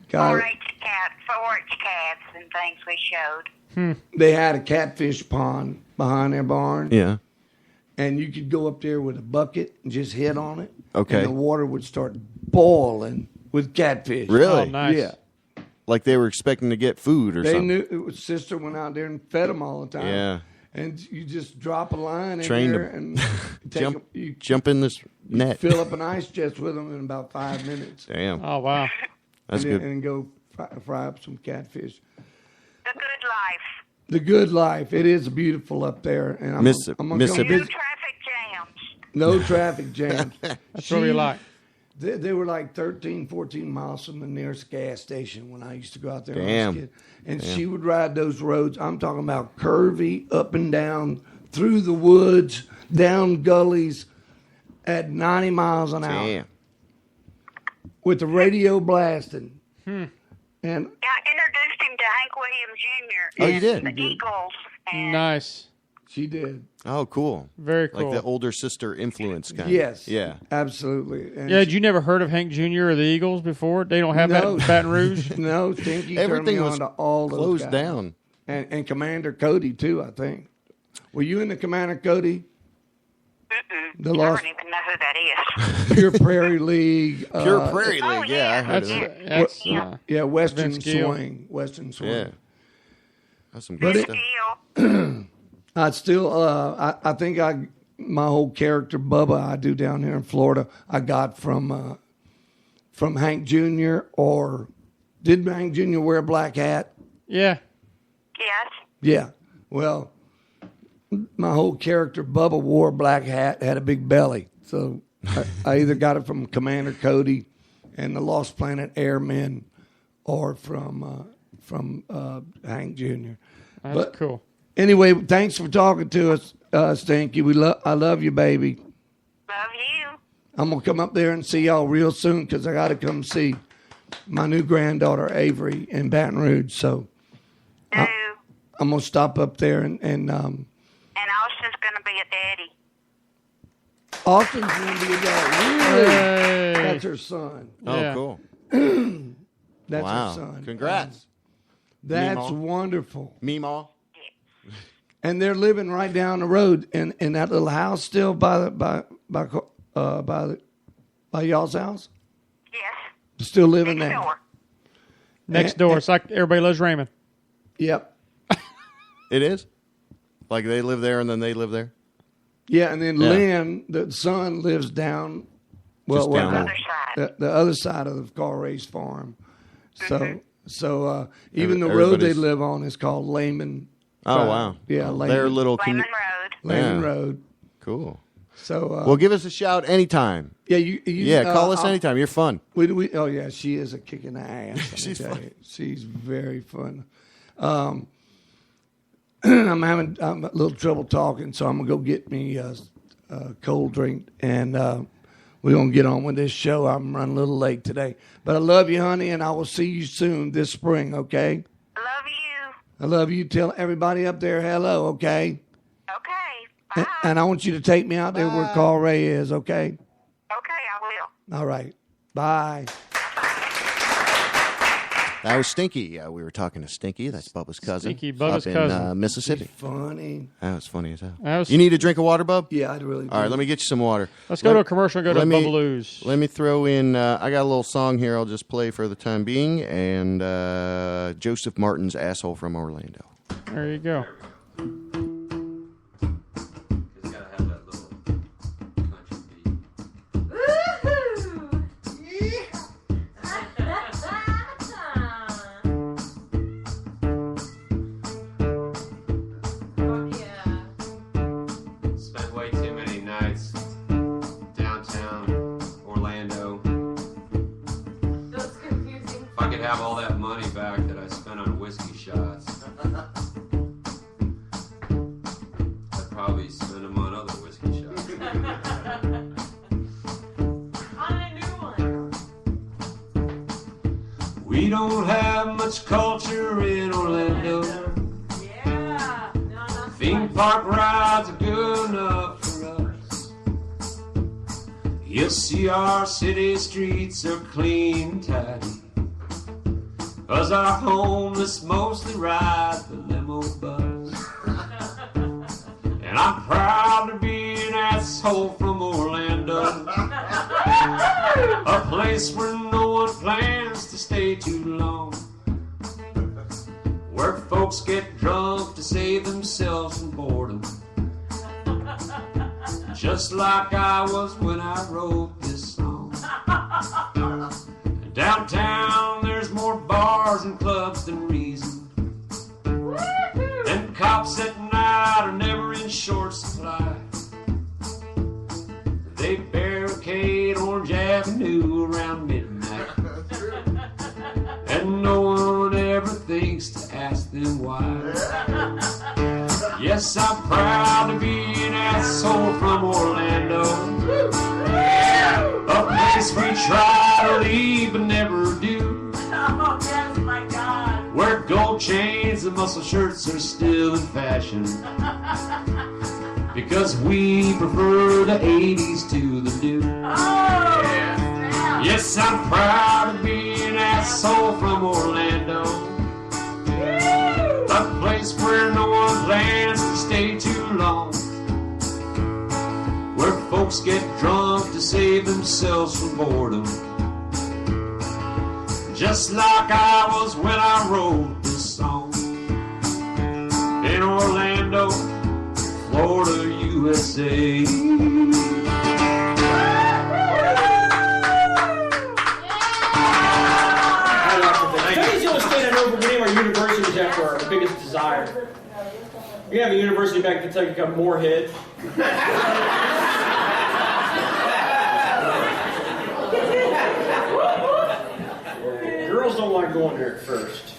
God, 4-H calves and things we showed. they had a catfish pond behind their barn, Yeah. and you could go up there with a bucket and just hit on it. Okay. And the water would start boiling with catfish. Really? Oh, nice. Yeah. Like they were expecting to get food or They something. knew it was sister went out there and fed them all the time. Yeah. And you just drop a line in Train there them. and take Jump, 'em- you jump in this net. fill up an ice chest with them in about 5 minutes. Damn, Oh, wow. that's and, then- good. and go fry up some catfish. The good life. The good life. It is beautiful up there. And I'm Mississippi- gonna come Mississippi- No visit. traffic jams. No traffic jams. That's what we like. They were like 13, 14 miles from the nearest gas station when I used to go out there when I Damn. was a kid. And she would ride those roads. I'm talking about curvy, up and down, through the woods, down gullies at 90 miles an hour Damn. with the radio blasting. And I introduced him to Hank Williams Jr. Oh, you and did? The Eagles. And Nice. she did. Oh, cool. Very cool. Like the older sister influence kind. Yes. Yeah. Absolutely. And Yeah, had you never heard of Hank Jr. or the Eagles before? They don't have that No. in Baton Rouge? No, Stinky Everything turned me was on to all those closed guys. down. And Commander Cody, too, I think. Were you in the Commander Cody? The I Lost don't even know who that is. Pure Prairie League. Pure Prairie oh, League. Yeah, I heard That's, of that. that's Yeah, Western Vince Gill. Swing. Western Swing. Yeah. That's some But good it- stuff. I still, I think my whole character, Bubba, I do down here in Florida, I got from Hank Jr. or did Hank Jr. wear a black hat? yeah. Yes. Yeah. Well, my whole character, Bubba, wore a black hat, had a big belly. So I either got it from Commander Cody and the Lost Planet Airmen or from Hank Jr. That's cool. Anyway, thanks for talking to us, Stinky. I love you, baby. Love you. I'm going to come up there and see y'all real soon because I got to come see my new granddaughter, Avery, in Baton Rouge. So Do. I'm going to stop up there and And Austin's going to be a daddy. Austin's going to be a dad. Really? Hey. That's her son. Oh, Yeah. cool. That's Wow. her son. Congrats. That's Meemaw. wonderful. Meemaw. And they're living right down the road in that little house still by y'all's house. Yes. Still living Next there. door. Next door. It's like everybody loves Raymond. Yep. It is? Like they live there and then they live there? Yeah, and then Yeah. Lynn, the son, lives down. Just down The there. other side. the other side of the car race farm. So even the road they Everybody's- live on is called Lehman. Oh, Drive. wow. Yeah, Their little. Lemon Road. Lehman Yeah. Road. Cool. So Well, give us a shout anytime. yeah, you Yeah, call us I'll- anytime. You're fun. Oh yeah, she is a kick in the ass. She's tell fun. you. She's very fun. I'm having a little trouble talking, so I'm gonna go get me a cold drink, and we're gonna get on with this show. I'm running a little late today, but I love you, honey, and I will see you soon this spring. Okay? Love you. I love you. Tell everybody up there hello. Okay? Okay. Bye. And I want you to take me out there where Carl Ray is. Okay? Okay, I will. All right. Bye. That was Stinky. We were talking to Stinky. That's Bubba's cousin. Stinky, Bubba's up cousin. in Mississippi. Funny. That was funny as hell. That was- You need a drink of water, Bub? Yeah, I'd really. All right, let me get you some water. Let's go to a commercial and go to Bubbaloo's. Let me throw in, I got a little song here I'll just play for the time being, and Joseph Martin's Asshole from Orlando. There you go. Spent way too many nights downtown Orlando. That's confusing. If I could have all that money back that I spent on whiskey shots, I'd probably spend them on other whiskey shots. On a new one. We don't have much culture in Orlando. Yeah. No, not Theme park rides are good enough for us. You'll see our city streets are clean and tidy, 'cause our homeless mostly ride the limo bus. And I'm proud to be an asshole from Orlando, a place where no one plans to stay too long, where folks get drunk to save themselves from boredom, just like I was when I wrote this song. Downtown there's more bars and clubs than reason, and cops at night are never in short supply. They barricade Orange Avenue around midnight, and no one ever thinks to ask them why. Yes, I'm proud to be an asshole from Orlando, a place we try to leave but never do, Oh, yes, my God. where gold chains and muscle shirts are still in fashion, because we prefer the 80s to the new. Oh, snap. Yes, I'm proud to be an asshole from Orlando, a place where no one plans to stay too long, where folks get drunk to save themselves from boredom, just like I was when I wrote this song. In Orlando, Florida, USA. Tony's the only state I know from any of our universities after our biggest desire. We have a university back in Kentucky called Moorhead. Girls don't like going there at first.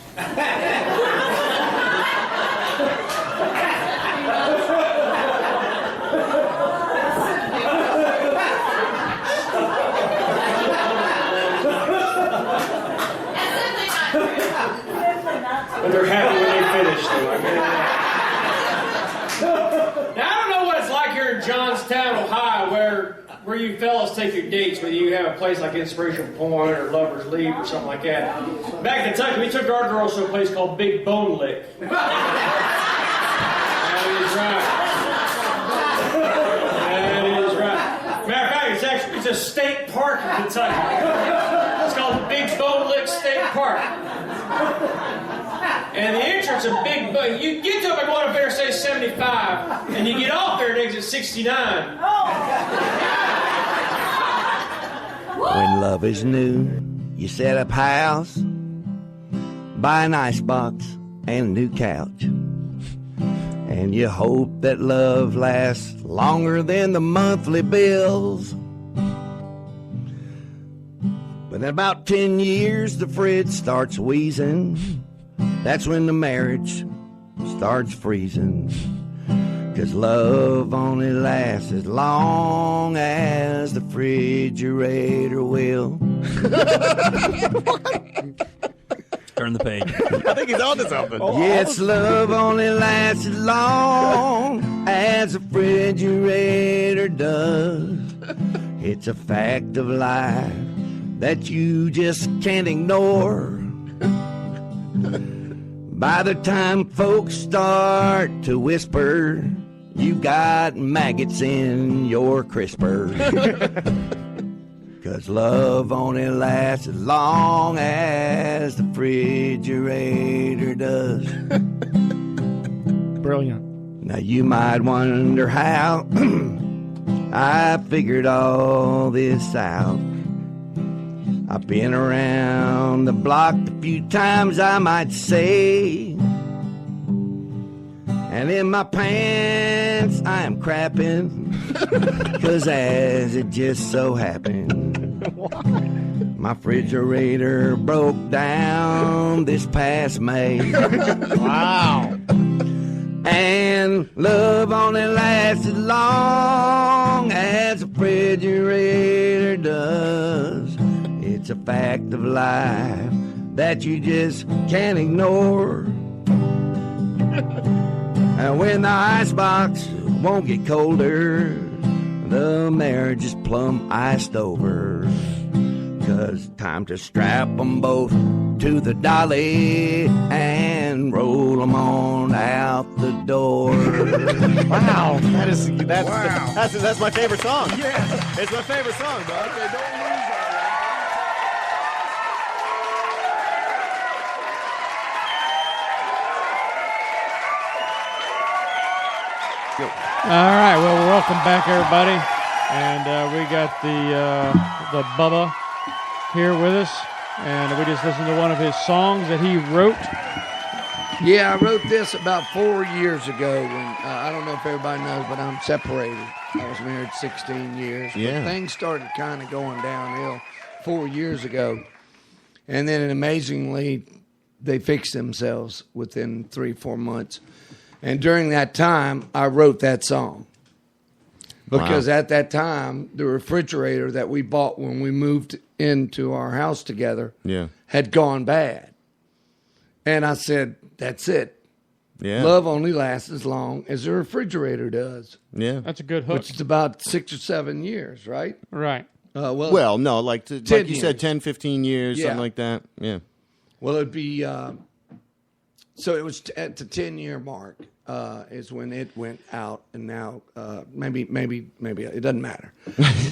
But they're happy when they finish, though. I mean, now, I don't know what it's like here in Johnstown, Ohio, where you fellas take your dates, whether you have a place like Inspiration Point or Lover's Leap or something like that. Back in Kentucky, we took our girls to a place called Big Bone Lick. That is right. That is right. Matter of fact, it's a state park in Kentucky. It's called Big Bone Lick State Park. And the entrance of Big Bone, you get to it by going up there, say 75, and you get off there at exit 69. When love is new, you set up house, buy an icebox and a new couch, and you hope that love lasts longer than the monthly bills. But in about 10 years, the fridge starts wheezing. That's when the marriage starts freezing. 'Cause love only lasts as long as the refrigerator will. Turn the page. I think he's on to something. Yes, love only lasts as long as the refrigerator does. It's a fact of life that you just can't ignore. By the time folks start to whisper, you've got maggots in your crisper. 'Cause love only lasts as long as the refrigerator does. Brilliant. Now you might wonder how I figured all this out. I've been around the block a few times, I might say. And in my pants I am crapping, 'cause as it just so happened, my refrigerator broke down this past May. Wow. And love only lasts as long as a refrigerator does. It's a fact of life that you just can't ignore. And when the icebox won't get colder, the marriage is plumb iced over. 'Cause time to strap 'em both to the dolly and roll 'em on out the door. Wow, that's my favorite song. Yeah, it's my favorite song, bro. Okay, don't lose that. All right, well, welcome back, everybody, and we got the Bubba here with us, and we just listened to one of his songs that he wrote. Yeah, I wrote this about 4 years ago. When I don't know if everybody knows, but I'm separated. I was married 16 years. Yeah. But things started kind of going downhill 4 years ago, and then amazingly, they fixed themselves within 3-4 months. And during that time, I wrote that song. Because at that time, the refrigerator that we bought when we moved into our house together had gone bad. And I said, that's it. Yeah. Love only lasts as long as the refrigerator does. Yeah. That's a good hook. Which is about 6 or 7 years, right? Right. Well, no, like you said, 10, 15 years, something like that. Yeah. Well, it'd be... so it was at the 10-year mark is when it went out, and now maybe it doesn't matter.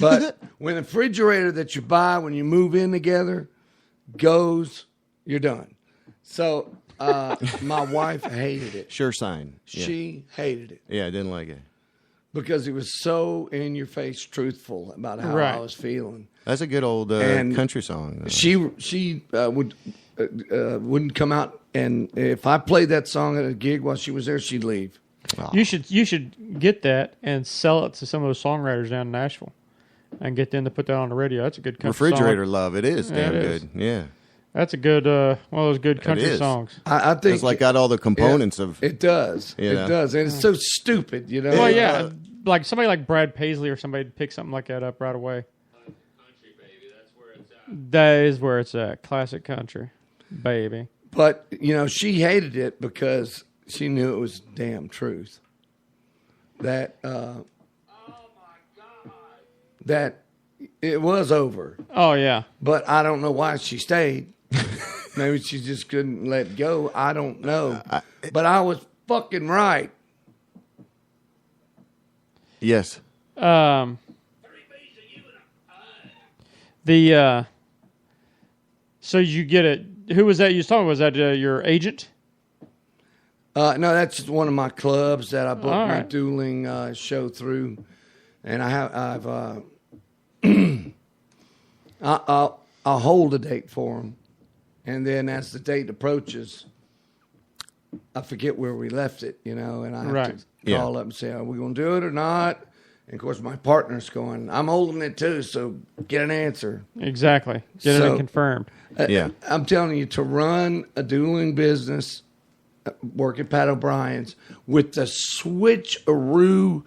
But when the refrigerator that you buy when you move in together goes, you're done. So my wife hated it. Sure sign. Yeah. She hated it. Yeah, I didn't like it. Because it was so in-your-face truthful about how I was feeling. That's a good old country song. She wouldn't come out, and if I played that song at a gig while she was there, she'd leave. Oh. You should get that and sell it to some of those songwriters down in Nashville, and get them to put that on the radio. That's a good country Refrigerator song. Love. It is damn it good. is. Yeah. That's a good one of those good country songs. I think it's like got all the components of it does. It does, and it's so stupid, you know. Well, yeah, like somebody like Brad Paisley or somebody would pick something like that up right away. Country, baby, that's where it's at. That is where it's at. Classic country, baby. But she hated it because she knew it was damn truth. That that it was over. Oh yeah. But I don't know why she stayed. Maybe she just couldn't let go. I don't know. But I was fucking right. Yes. So you get it. Who was that you was talking about? Was that your agent? No, that's one of my clubs that I booked my dueling show through, and I've I'll hold a date for them, and then as the date approaches, I forget where we left it, and I have to call up and say, are we going to do it or not? And of course, my partner's going, I'm holding it too, so get an answer. Exactly. Get it confirmed. I'm telling you, to run a dueling business, work at Pat O'Brien's, with the switcheroo,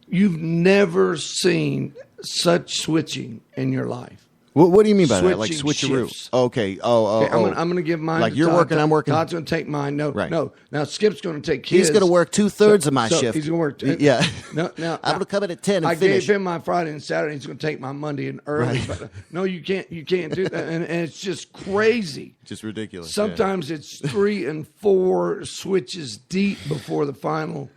you've never seen such switching in your life. What do you mean by that? Like Switching switcheroo? shifts. Okay. Okay, I'm going to give mine. Like to you're Todd. working, I'm working. Todd's going to take mine. No, Right. no. Now Skip's going to take his. He's going to work 2/3 of my so shift. He's going to work. Yeah. No, now I'm going to come in at 10 and I finish. gave him my Friday and Saturday. He's going to take my Monday and early. Right. But no, you can't. You can't do that. And it's just crazy. Just ridiculous. Sometimes it's 3 and 4 switches deep before the final.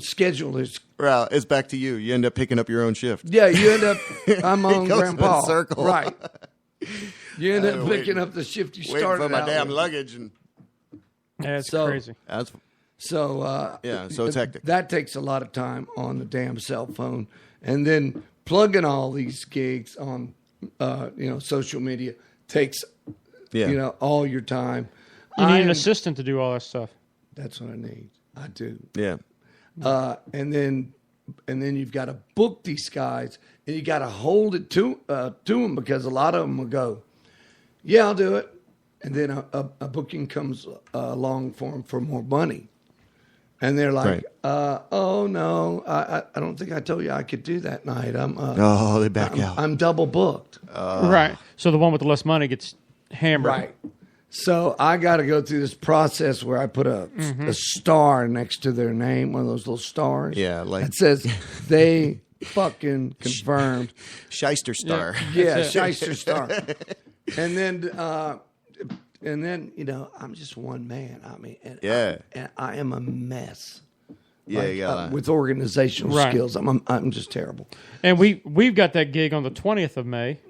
Schedule is. Well, it's back to you. You end up picking up your own shift. Yeah, you end up. I'm on goes in Grandpa. a circle. Right. You end up Waiting- picking up the shift you Waiting started for my out damn with. luggage and. Yeah, it's So- crazy. That's So so it's hectic. That takes a lot of time on the damn cell phone, and then plugging all these gigs on, social media takes, all your time. You need an assistant to do all that stuff. That's what I need. I do. Yeah. And then you've got to book these guys, and you got to hold it to them because a lot of them will go, "Yeah, I'll do it," and then a booking comes along for them for more money. And they're like, "Oh no, I don't think I told you I could do that night. They back out. I'm double booked." Right. So the one with the less money gets hammered. Right. So I got to go through this process where I put a star next to their name, one of those little stars. Yeah, like it says they fucking confirmed. Shyster star. Yeah, shyster star. And then I'm just one man. I mean, and I am a mess. Yeah, with organizational skills, I'm just terrible. And we've got that gig on the 20th of May.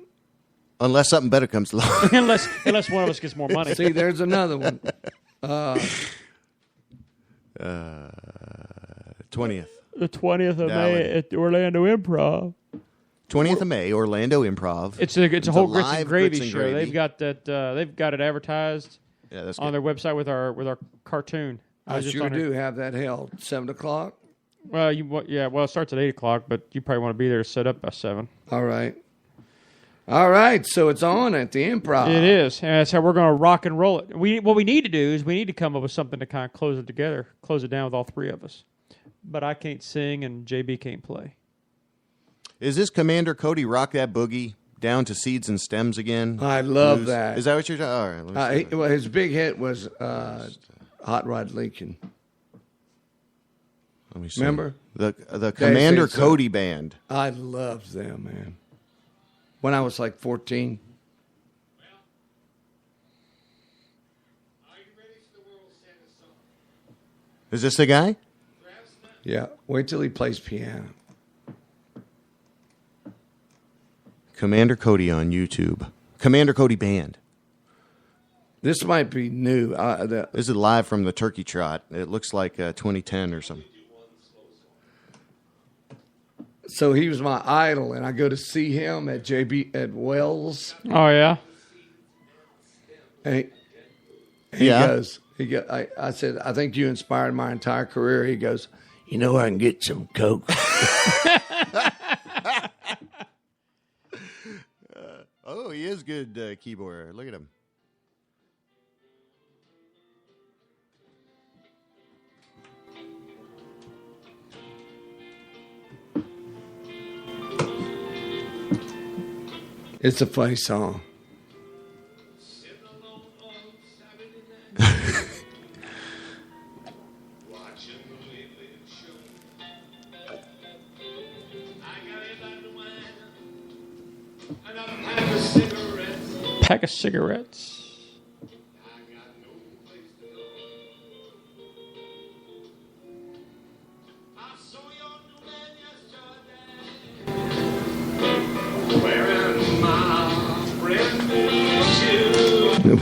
Unless something better comes along. unless one of us gets more money. See, there's another one. 20th. The 20th of May at the Orlando Improv. 20th of May, Orlando Improv. It's a whole grits and live gravy grits and show. gravy. They've got that. They've got it advertised that's on good. their website with our cartoon. I sure do have that held 7:00. Well, it starts at 8:00, but you probably want to be there to set up by 7. All right. So it's on at the Improv. It is, and that's how we're going to rock and roll it. What we need to do is we need to come up with something to kind of close it together, close it down with all three of us. But I can't sing, and JB can't play. Is this Commander Cody Rock That Boogie down to seeds and stems again? I love that. Is that what you're talking? All right. Let me see. His big hit was Hot Rod Lincoln. Let me see. Remember? The Commander Cody Band. I loved them, man. When I was like 14. Is this the guy? Yeah. Wait till he plays piano. Commander Cody on YouTube. Commander Cody Band. This might be new. This is live from the Turkey Trot. It looks like 2010 or something. So he was my idol, and I go to see him at at Wells. Oh yeah. And he goes. I said, I think you inspired my entire career. He goes, I can get some Coke. Oh, he is good keyboard. Look at him. It's a funny song. Pack of cigarettes.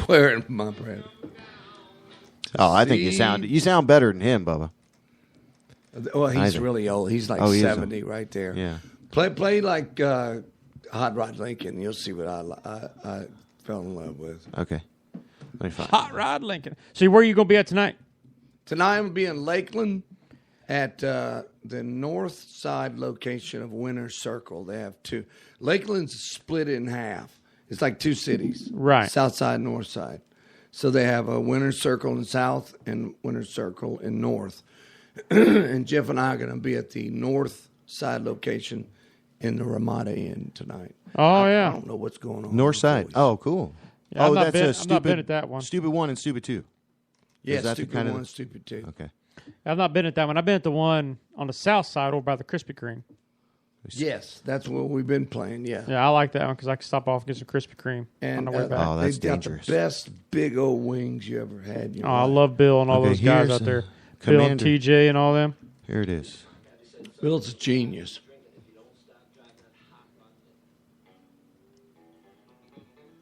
Wearing my brand. Oh, I think you sound better than him, Bubba. Well, he's really old. He's like 70 right there. Yeah. Play like Hot Rod Lincoln. You'll see what I fell in love with. Okay. Let me find Hot Rod Lincoln. So where are you going to be at tonight? Tonight I'm going to be in Lakeland at the north side location of Winter Circle. They have two. Lakeland's split in half. It's like two cities. Right. South side, north side. So they have a Winter Circle in south and Winter Circle in north. And Jeff and I are going to be at the north side location in the Ramada Inn tonight. Oh, I yeah. don't know what's going on. North Side. Oh, cool. Yeah, oh, I've that's not been at that one. Stupid 1 and Stupid 2. Yeah, Is that Stupid kind of 1, Stupid 2. Okay. I've not been at that one. I've been at the one on the south side over by the Krispy Kreme. Yes, that's what we've been playing. Yeah, Yeah, I like that one because I can stop off and get some Krispy Kreme and on the way back. Oh, that's they've dangerous. got the best big old wings you ever had. In your I life. love Bill and all Okay, those guys here's, out there. Bill and Commander. TJ and all them. Here it is. Bill's a genius.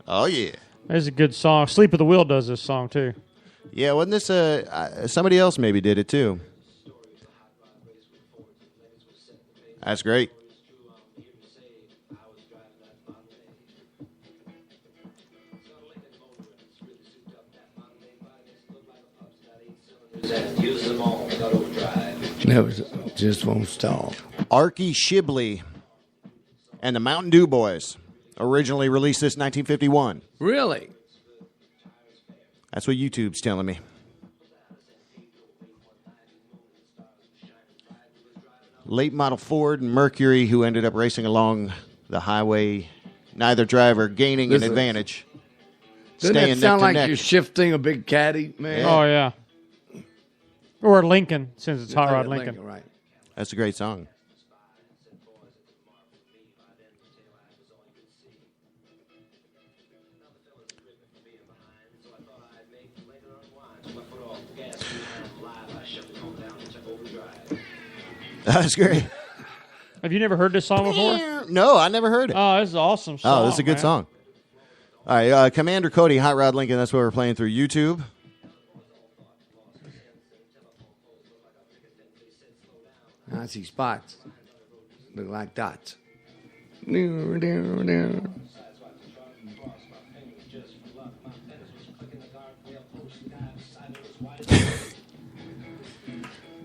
Oh, yeah. It's a good song. Sleep at the Wheel does this song too. Yeah, wasn't this somebody else maybe did it too? That's great. Never, just won't stop. Archie Shibley and the Mountain Dew Boys originally released this in 1951. Really? That's what YouTube's telling me. Late model Ford and Mercury, who ended up racing along the highway, neither driver gaining an advantage. Doesn't Staying that sound neck like to neck. you're shifting a big caddy, man? Oh yeah. Or Lincoln, since it's Hot Rod Lincoln. Right. That's a great song. That's great. Have you never heard this song before? No, I never heard it. Oh, this is an awesome song. Oh, this is a good man. song. All right, Commander Cody, Hot Rod Lincoln. That's what we're playing through YouTube. I see spots. Look like dots.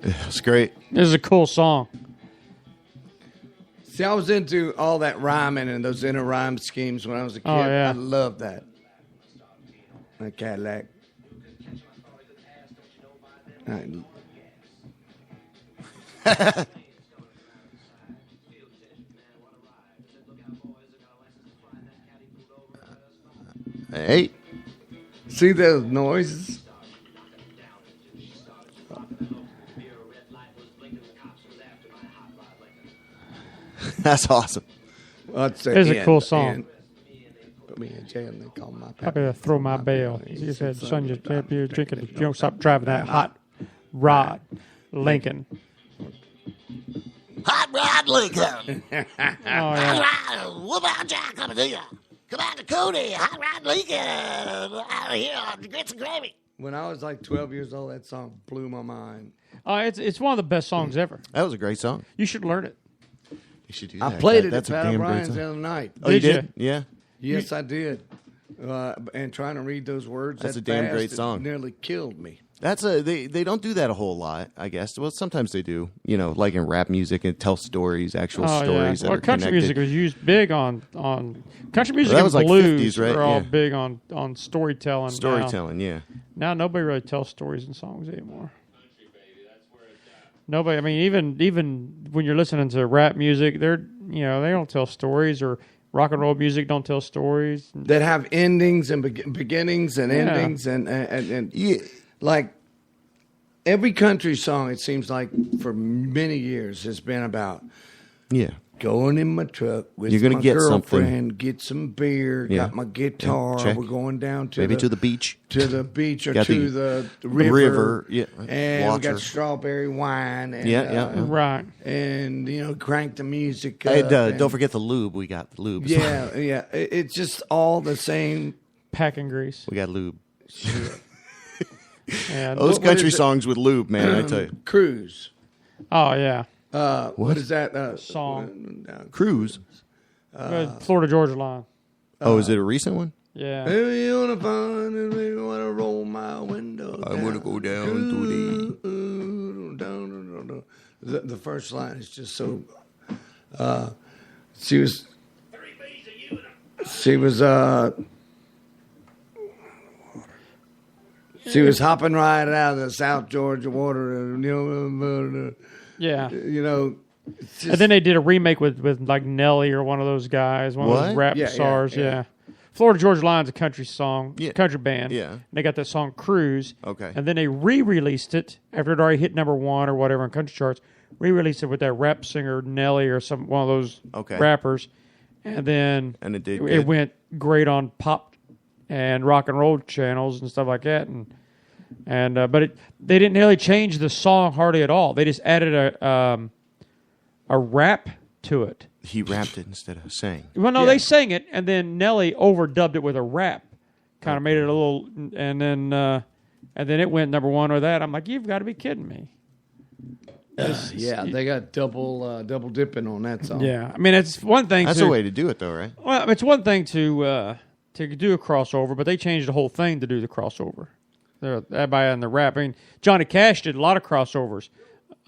It's great. This is a cool song. See, I was into all that rhyming and those inner rhyme schemes when I was a kid. Oh, yeah. I loved that. That Cadillac. Hey. See those noises? That's awesome. That's It's a cool song. Put me in jail and they call my I'm gonna throw my bail. He said, "Son, you're drinking. You don't stop driving that Hot Rod Lincoln." Hot Rod Lincoln. Oh yeah. What about Jack coming to you? Come on to Cody, Hot Rod Lincoln, out here on Grits and Gravy. When I was like 12 years old, that song blew my mind. It's one of the best songs ever. That was a great song. You should learn it. You should do I that. played it That's at a Pat damn great O'Brien's song. the other night. Oh, you Did did? Yeah. Yes, I did. And trying to read those words That's that a damn fast, great it song. nearly killed me. That's they don't do that a whole lot, I guess. Well, sometimes they do. You know, like in rap music and tell stories, actual Oh stories yeah. that Well, are country connected. music was used big on country music Well, that and was like blues 50s, right? were all Yeah. big on storytelling. Storytelling, yeah. Now nobody really tells stories in songs anymore. Nobody. I mean, even when you're listening to rap music, they don't tell stories, or rock and roll music don't tell stories. That have endings and beginnings and endings and Yeah. like every country song, it seems like for many years has been about Yeah. going in my truck with You're gonna my get girlfriend, something. get some beer, Yeah. got my guitar. Yeah, check. We're going down to Maybe the, to the beach. to the beach or Got to the the river. yeah. And we Water. got strawberry wine. And, Yeah. Right. And crank the music up. And, and- don't forget the lube. We got the lube. Yeah, yeah. It's just all the same. Packing grease. We got lube. And Those what country is it? songs with lube, man, I tell you. Cruise. Oh yeah. What is that Song. Cruise. Florida Georgia Line. Oh, is it a recent one? Yeah. If you wanna find and you wanna roll my window. I want to go down to The first line is just so. She was hopping right out of the South Georgia water. Yeah. And then they did a remake with like Nelly or one of those guys, one of those rap stars. Yeah. Florida Georgia Line's a country song, country band. Yeah. And they got that song Cruise. Okay. And then they re-released it after it already hit #1 or whatever in country charts. Re-released it with that rap singer Nelly or one of those rappers. And then it went great on pop and rock and roll channels and stuff like that. But they didn't really change the song hardly at all. They just added a rap to it. He rapped it instead of sang. Well, no, they sang it, and then Nelly overdubbed it with a rap. Kind of made it a little, and then it went #1 or that. I'm like, you've got to be kidding me. They got double dipping on that song. Yeah, I mean, it's one thing. That's the way to do it, though, right? Well, it's one thing to do a crossover, but they changed the whole thing to do the crossover. Everybody on the rap. I mean, Johnny Cash did a lot of crossovers.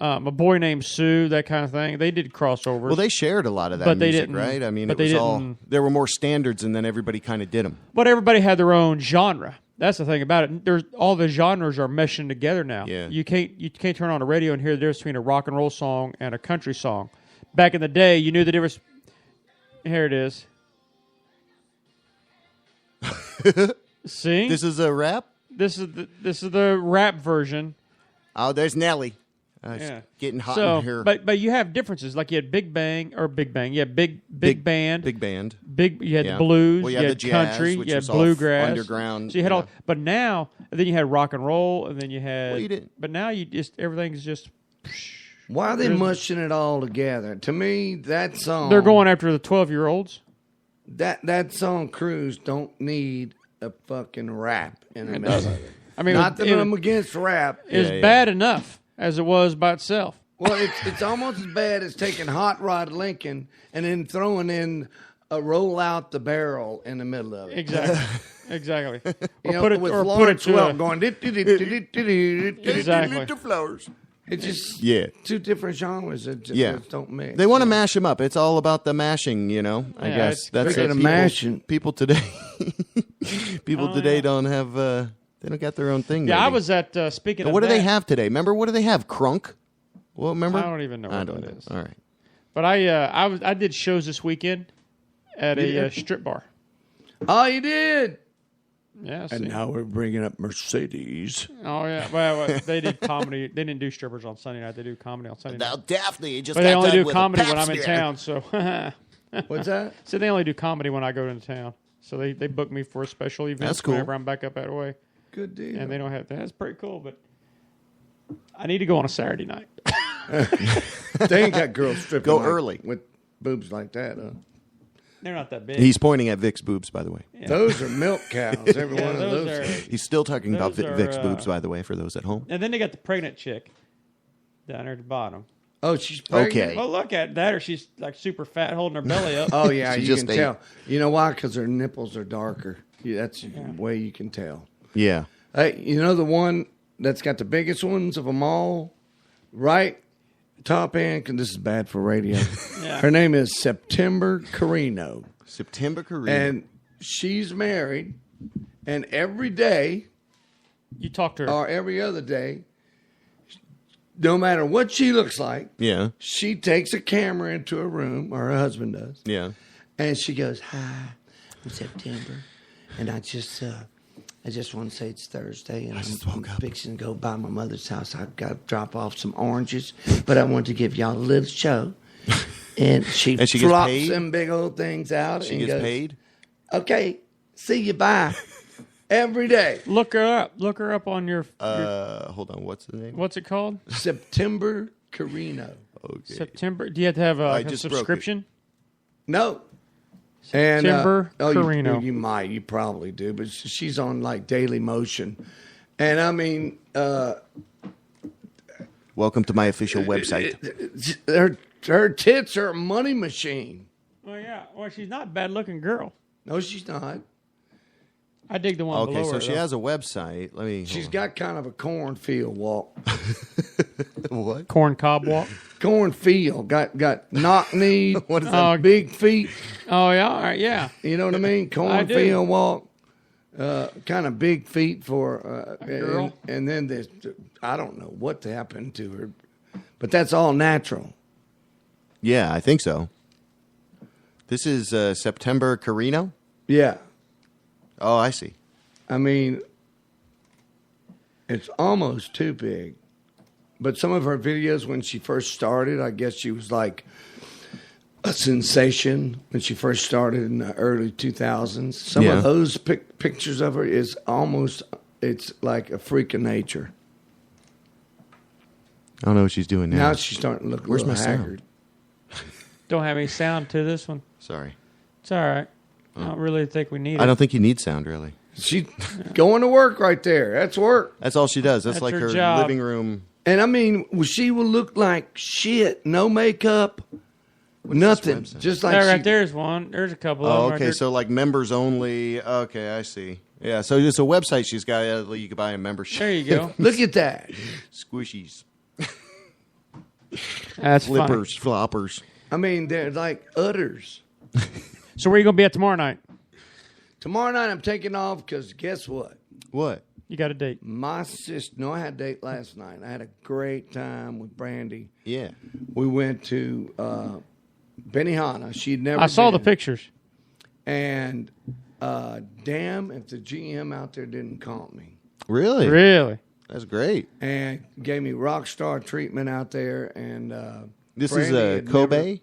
A Boy Named Sue, that kind of thing. They did crossovers. Well, they shared a lot of that but music, right? I mean, it was all there were more standards, and then everybody kind of did them. But everybody had their own genre. That's the thing about it. There's all the genres are meshing together now. Yeah. You can't turn on the radio and hear the difference between a rock and roll song and a country song. Back in the day, you knew the difference. Here it is. See, this is a rap. This is the rap version. Oh, there's Nelly. Getting hot in here. But you have differences. Like you had Big Bang. You had big band. You had the blues. Well, you had the jazz, country. which You had was all bluegrass. underground. So you had all. But now, and then you had rock and roll, and then you had. Well, you didn't. But now you just everything's just. Why are they mushing it all together? To me, that song. They're going after the 12-year-olds. That song Cruise don't need a fucking rap in the It middle doesn't. of it. I mean, not that I'm against rap. It's bad enough as it was by itself. Well, it's almost as bad as taking Hot Rod Lincoln and then throwing in a Roll Out the Barrel in the middle of it. Exactly. You know, put it with or Lawrence put it to Welk going. Exactly. Flowers. It's just two different genres that just don't mix. They want to mash them up. It's all about the mashing, you know. I guess that's it. Mashing. People today. Today don't have. They don't got their own thing. Yeah, maybe. I was at speaking of what do they that- have today? Remember, what do they have? Crunk. Well, remember? I don't even know what that is. All right. But I did shows this weekend at a strip bar. Oh, you did. Yeah. And now we're bringing up Mercedes. Oh yeah. Well, they did comedy. They didn't do strippers on Sunday night. They do comedy on Sunday night. Now, Daphne just But they got only done do with comedy a when pap I'm in smear. town. So what's that? So they only do comedy when I go into town. So they book me for a special event. That's cool. Whenever I'm back up that way. Good deal. And they don't have that. That's pretty cool. But I need to go on a Saturday night. They ain't got girls stripping. Go like- early. with boobs like that. They're not that big. He's pointing at Vic's boobs, by the way. Yeah. Those are milk cows. Every Yeah, one of those those. are- He's still talking about Those are, Vic's boobs, by the way, for those at home. And then they got the pregnant chick down there at the bottom. Oh, she's pregnant. Okay. Well, look at that, or she's like super fat, holding her belly up. Oh yeah, She you just can ate. tell. You know why? Because her nipples are darker. Yeah, that's the way you can tell. Yeah. Hey, you know the one that's got the biggest ones of them all, right? Top end. 'Cause this is bad for radio. Yeah. Her name is September Carino, September Korea. and she's married. And every day, You talk to her. or every other day, no matter what she looks like, yeah. she takes a camera into her room, or her husband does, Yeah. and she goes, "Hi, I'm September, and I just want to say it's Thursday, and I'm fixing to go by my mother's house. I've got to drop off some oranges, but I want to give y'all a little show." And she And she gets flops paid? them big old things out. She and gets goes, paid? "Okay, see you, bye." Every day. Look her up. Look her up on your. Hold on. What's the name? What's it called? September Carino. Okay. September. Do you have to have I a just broke it. subscription? No. And September Carino. You might, you probably do, but she's on like Daily Motion, and I mean, Welcome to my official website. her tits are a money machine. Well, yeah. Well, she's not a bad-looking girl. No, she's not. I dig the one Okay, below so her. she though. has a website. Let me. She's got kind of a cornfield walk. What? Corn cob walk. Cornfield got knock knee. What is that? Big feet. Oh yeah. All right. Yeah. You know what I mean? Cornfield walk. Kind of big feet for A girl? and then there's I don't know what happened to her, but that's all natural. Yeah, I think so. This is September Carino? Yeah. Oh, I see. I mean, it's almost too big. But some of her videos when she first started, I guess she was like a sensation when she first started in the early 2000s. Some of those pictures of her is almost, it's like a freak of nature. I don't know what she's doing now. Now she's starting to look a little haggard. Don't have any sound to this one. Sorry. It's all right. I don't really think we need it. I don't think you need sound, really. She's going to work right there. That's work. That's all she does. That's like her job. living room. And I mean, she will look like shit. No makeup. Nothing. Just like right there's one. There's a couple of them. Oh, right okay. there. So like members only. Okay, I see. Yeah. So it's a website she's got. You can buy a membership. There you go. Look at that. Squishies. That's flippers, floppers. I mean, they're like udders. So where are you going to be at tomorrow night? Tomorrow night I'm taking off because guess what? What? You got a date. My sister, no, I had a date last night. I had a great time with Brandy. Yeah. We went to Benihana. She'd never I saw the been. pictures. And damn if the GM out there didn't call me. Really? Really? That's great. And gave me rock star treatment out there. And this Brandy is Kobe?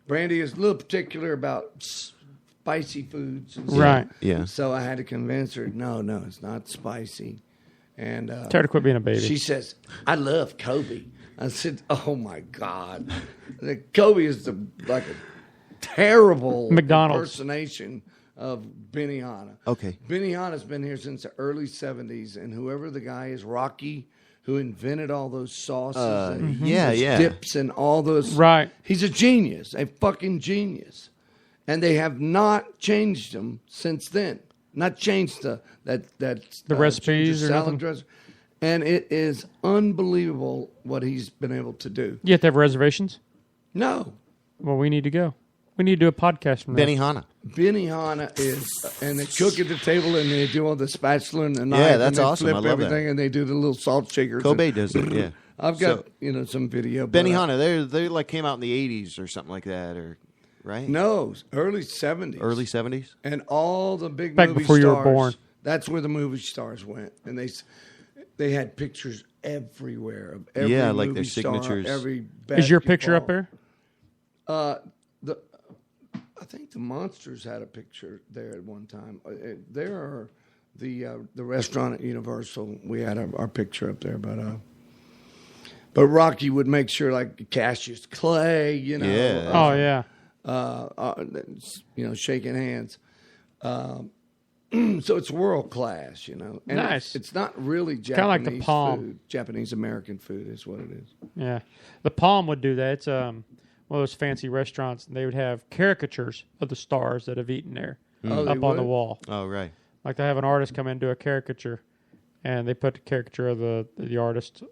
Brandy is a little particular about spicy foods. And stuff. Right. Yeah. So I had to convince her, no, it's not spicy. And tell her to quit being a baby. She says, I love Kobe. I said, oh, my God. Kobe is like a terrible McDonald's impersonation of Benihana. Okay. Benihana's been here since the early 70s, and whoever the guy is, Rocky, who invented all those sauces and dips and all those. Right. He's a genius, a fucking genius. And they have not changed them since then. Not changed the recipes or salad nothing? dressing. And it is unbelievable what he's been able to do. You have to have reservations? No. Well, we need to go. We need to do a podcast from there. Benihana. Benihana is, and they cook at the table and they do all the spatula and the knife. Yeah, that's and they awesome. flip I love everything that. and they do the little salt shakers. Kobe does it, yeah. I've got, some video. Benihana, they like came out in the 80s or something like that, or right? No, early 70s. Early 70s? And all the big Back movie before stars. you were born. That's where the movie stars went. And they had pictures everywhere of every like movie their star, signatures. every Is your picture up there? I think the Monsters had a picture there at one time. There are the restaurant at Universal. We had our picture up there, but Rocky would make sure like Cassius Clay, Yeah. shaking hands. So it's world class, And Nice. It's not really Kinda like Japanese the Palm. food. Japanese American food is what it is. Yeah. The Palm would do that. It's one of those fancy restaurants, and they would have caricatures of the stars that have eaten there up on the wall. Oh, right. Like they have an artist come in and do a caricature, and they put the caricature of the artist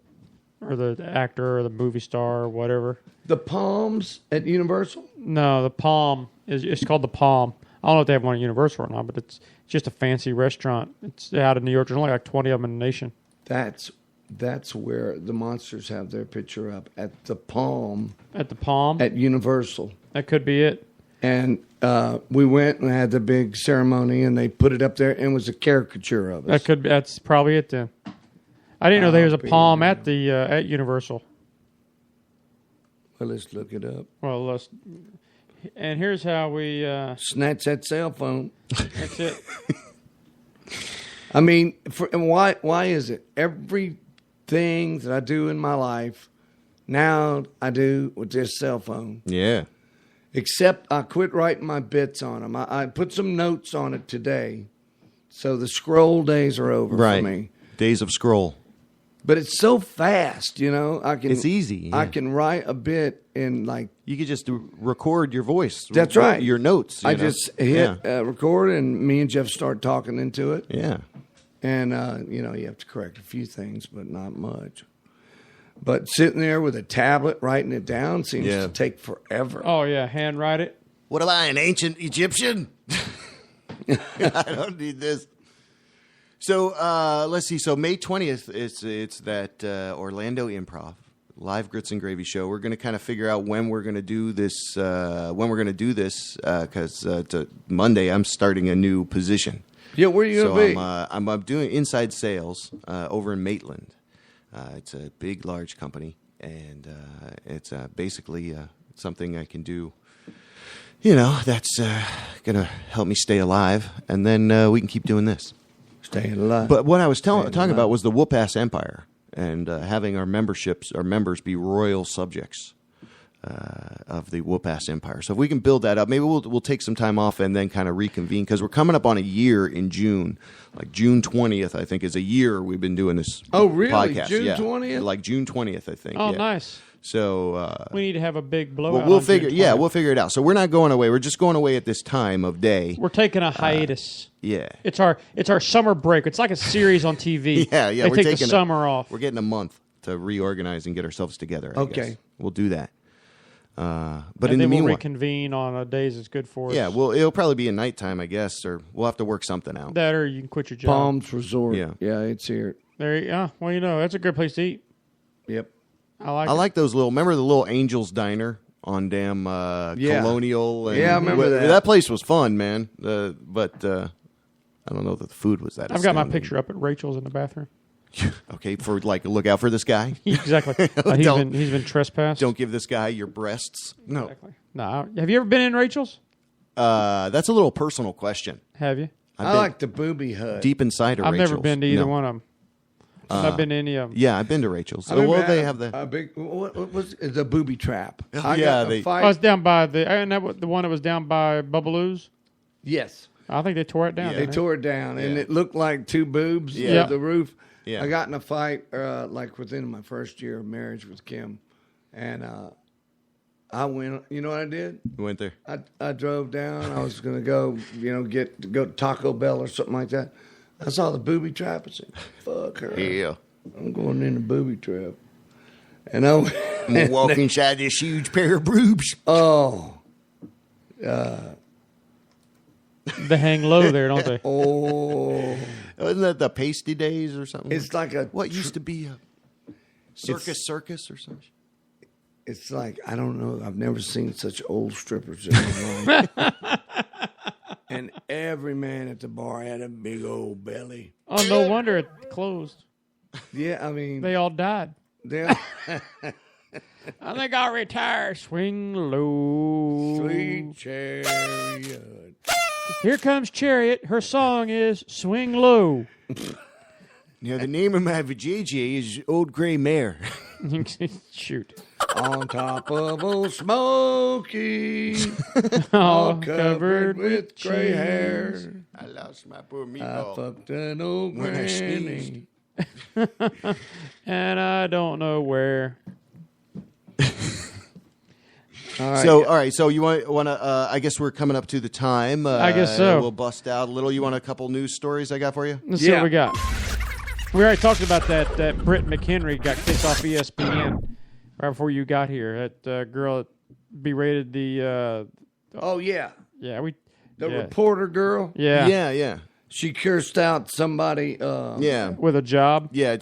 or the actor or the movie star or whatever. The Palms at Universal? No, the Palm it's called the Palm. I don't know if they have one at Universal or not, but it's just a fancy restaurant. It's out of New York. There's only like 20 of them in the nation. That's where the Monsters have their picture up at the Palm. At the Palm? At Universal. That could be it. And we went and had the big ceremony, and they put it up there, and it was a caricature of us. That's probably it then. I didn't know there was a Palm at the at Universal. Well, let's look it up. Well, and here's how we snatch that cell phone. That's it. I mean, and why is it everything that I do in my life now I do with this cell phone? Yeah. Except I quit writing my bits on them. I put some notes on it today, so the scroll days are over for me. Days of scroll. But it's so fast, It's easy. Yeah. I can write a bit in like. You could just record your voice. That's right. Your notes. I just hit record, and me and Jeff start talking into it. Yeah. And you have to correct a few things, but not much. But sitting there with a tablet writing it down seems to take forever. Oh yeah, handwrite it. What am I, an ancient Egyptian? I don't need this. So let's see. So May 20th, it's that Orlando Improv. live Grits and Gravy show. We're going to kind of figure out when we're going to do this. Because Monday I'm starting a new position. Yeah, where are you going to be? I'm doing inside sales over in Maitland. It's a big, large company, and it's basically something I can do. That's going to help me stay alive, and then we can keep doing this. Staying alive. But what I was talking about was the Whoop-Ass Empire, and having our members be royal subjects of the Whoop-Ass Empire. So if we can build that up, maybe we'll take some time off and then kind of reconvene, because we're coming up on a year in June. Like June 20th, I think, is a year we've been doing this podcast. June 20th? Like June 20th, I think. Oh, yeah. Nice. So we need to have a big blowout. Well, we'll figure it out. So we're not going away. We're just going away at this time of day. We're taking a hiatus. Yeah. It's our summer break. It's like a series on TV. Yeah. They take the summer off. We're getting a month to reorganize and get ourselves together. I guess. We'll do that. But in the meanwhile, we'll reconvene on days that's good for us. Yeah, well, it'll probably be a nighttime, I guess, or we'll have to work something out. That, or you can quit your job. Palms Resort. Yeah, it's here. There you go. Well, that's a good place to eat. Yep. I like those little. Remember the little Angels Diner on damn Colonial? And, I remember that. That place was fun, man. But I don't know that the food was that. I've got my picture up at Rachel's in the bathroom. Okay, for look out for this guy. Exactly. He's been trespassed. Don't give this guy your breasts. No. Exactly. No. Have you ever been in Rachel's? That's a little personal question. Have you? I like the Booby Hut. Deep inside of Rachel's. I've never been to either one of them. I've been to any of them. Yeah, I've been to Rachel's. They have what was the Booby Trap? It's down by the one that was down by Bubbaloo's. Yes, I think they tore it down. They tore it down, and it looked like two boobs at the roof. Yeah. I got in a fight within my first year of marriage with Kim, and I went. You know what I did? You went there. I drove down. I was going to go, go to Taco Bell or something like that. I saw the Booby Trap. I said, "Fuck her." Yeah, I'm going in the Booby Trap, and I'm walking inside this huge pair of boobs. Oh, they hang low there, don't they? Oh. Wasn't that the Pasty Days or something? It's like what used to be a circus or something. It's like, I don't know. I've never seen such old strippers in my life. And every man at the bar had a big old belly. Oh, no wonder it closed. Yeah, I mean, they all died. I think I'll retire. Swing low. Sweet chariot. Here comes Chariot. Her song is Swing Low. Now, the name of my vajayjay is Old Gray Mare. Shoot. On top of old Smokey, all covered with gray hairs. I lost my poor meatball. I fucked an old granny. And I don't know where. All right. So you want to? I guess we're coming up to the time. I guess so. We'll bust out a little. You want a couple news stories I got for you? Let's see what we got. We already talked about that Britt McHenry got kicked off ESPN right before you got here. That girl that berated the. Oh yeah. Yeah, the reporter girl. Yeah. She cursed out somebody. With a job. Yeah,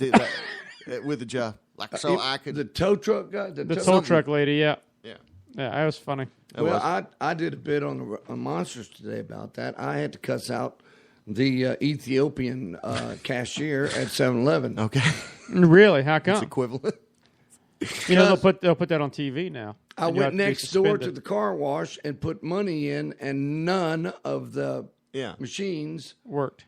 with a job. Like so, I could. The tow truck guy. The tow truck lady. Yeah. Yeah. Yeah, that was funny. I did a bit on Monsters today about that. I had to cuss out the Ethiopian cashier at 7-Eleven. Okay. Really? How come? It's equivalent. They'll put that on TV now. I went next door to the car wash and put money in, and none of the machines worked.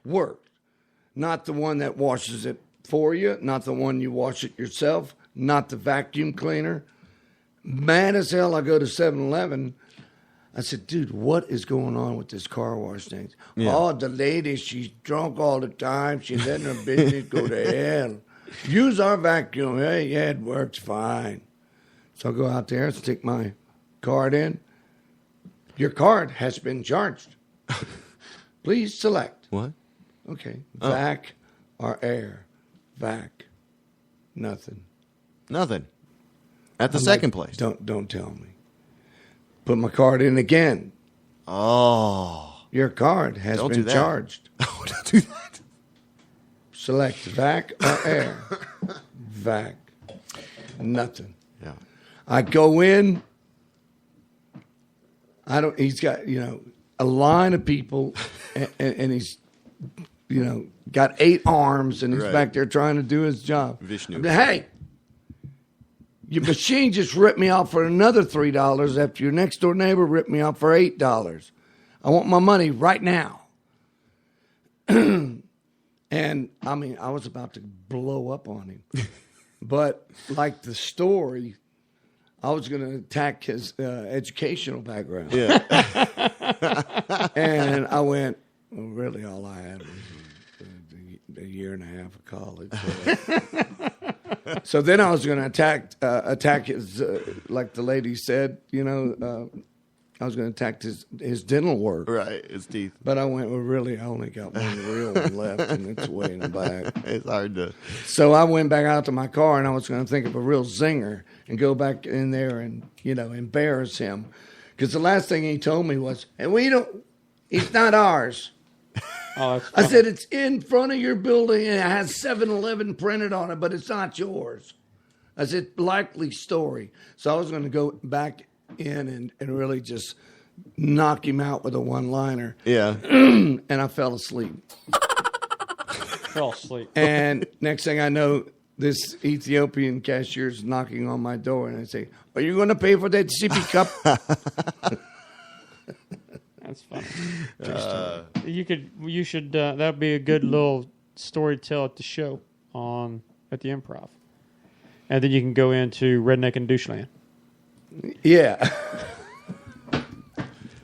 Not the one that washes it for you, not the one you wash it yourself, not the vacuum cleaner. Mad as hell, I go to 7-Eleven. I said, dude, what is going on with this car wash thing? Yeah. Oh, the lady, she's drunk all the time. She's letting her business go to hell. Use our vacuum. Hey, yeah, it works fine. So I go out there, stick my card in. Your card has been charged. Please select. What? Okay. Vac or air? Vac. Nothing. At the second place. Don't tell me. Put my card in again. Oh. Your card has been charged. Oh, don't do that. Select vac or air. Vac. Nothing. Yeah. I go in. He's got, a line of people, and he's, got 8 arms, and he's back there trying to do his job. Vishnu. Hey, your machine just ripped me off for another $3 after your next door neighbor ripped me off for $8. I want my money right now. And I was about to blow up on him. But like the story, I was going to attack his educational background. Yeah. And I went, well, really all I had was a year and a half of college. So then I was going to attack his, like the lady said, I was going to attack his dental work. Right, his teeth. But I went, well, really, I only got one real one left, and it's way in the back. It's hard to. So I went back out to my car, and I was going to think of a real zinger and go back in there and, embarrass him. Because the last thing he told me was, he's not ours. Oh, that's I said, it's in front of your building, and it has 7-Eleven printed on it, but it's not yours. I said, likely story. So I was going to go back in and really just knock him out with a one-liner. Yeah. And I fell asleep. Fell asleep. And next thing I know, this Ethiopian cashier's knocking on my door, and I say, are you going to pay for that sippy cup? That's funny. You should. That would be a good little story to tell at the show at the Improv, and then you can go into Redneck and Doucheland. Yeah.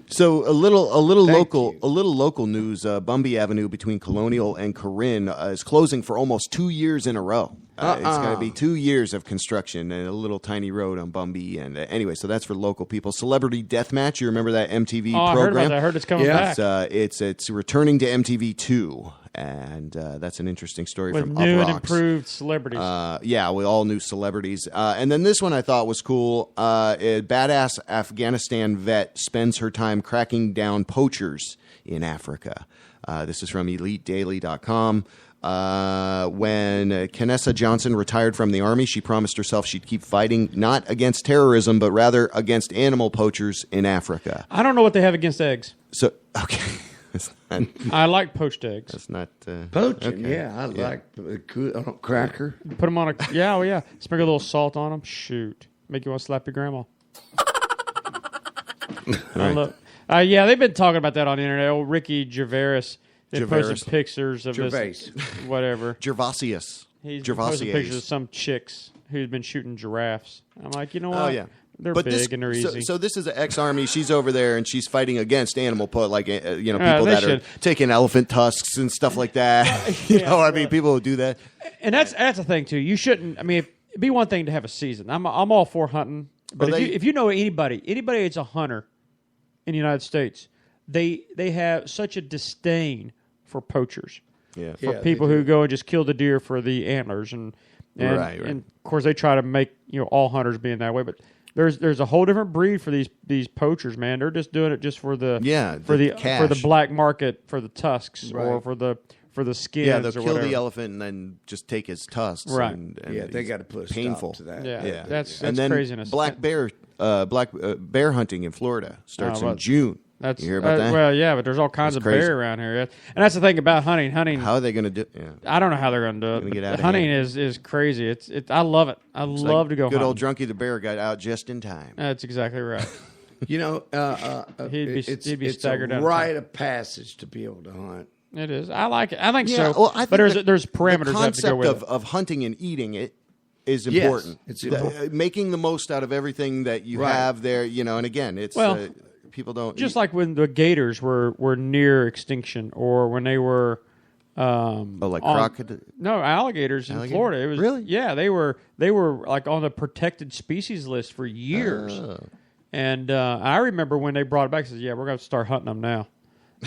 So a little local news. Bumby Avenue between Colonial and Corinne is closing for almost 2 years in a row. It's going to be 2 years of construction and a little tiny road on Bumby. And anyway, so that's for local people. Celebrity Deathmatch. You remember that MTV program? I heard about that. I heard it's coming back. It's returning to MTV 2. And that's an interesting story with from new Up and Rocks. improved celebrities. With all new celebrities. And then this one I thought was cool. A badass Afghanistan vet spends her time cracking down poachers in Africa. This is from EliteDaily.com. When Kenessa Johnson retired from the Army, she promised herself she'd keep fighting not against terrorism, but rather against animal poachers in Africa. I don't know what they have against eggs. So, okay. I like poached eggs. That's not poaching. okay. Yeah, I like a cracker. Put them on a yeah. Sprinkle a little salt on them. Shoot, make you want to slap your grandma. Right. They've been talking about that on the internet. Old Ricky Gervais. They posted pictures of this, whatever. Gervasius. He's posted pictures of some chicks who's been shooting giraffes. I'm like, you know what? Oh yeah. They're big and they're easy. So this is an ex-army. She's over there and she's fighting against animal people that are taking elephant tusks and stuff like that. I mean, people who do that. And that's the thing too. You shouldn't. I mean, it'd be one thing to have a season. I'm all for hunting, but if you know anybody that's a hunter in the United States, they have such a disdain for poachers. Yeah. For people who go and just kill the deer for the antlers and right. And of course they try to make all hunters being that way, but there's a whole different breed for these poachers, man. They're just doing it just for the black market for the tusks or for the skins. Yeah, they'll or kill whatever. the elephant and then just take his tusks. Right. And they got to put a painful stop to that. Yeah. That's and then craziness. Black bear hunting in Florida starts in June. You hear about that? Well, yeah, but there's all kinds of bear around here, and that's the thing about hunting. How are they going to do? Yeah. I don't know how they're going to do it. Hunting is crazy. I love it. I love to go. Good hunting. old Drunky the bear got out just in time. That's exactly right. He'd be staggered out. It's a rite of passage to be able to hunt. It is. I like it. I think so. Well, I think there's parameters the that have to go with concept of hunting and eating it is important. Yes, it's making the most out of everything that you have there. And again, it's people don't just like when the gators were near extinction, or when they were crocodile. No, alligators in Florida. It was really they were like on the protected species list for years. And I remember when they brought it back, I said, "Yeah, we're going to start hunting them now."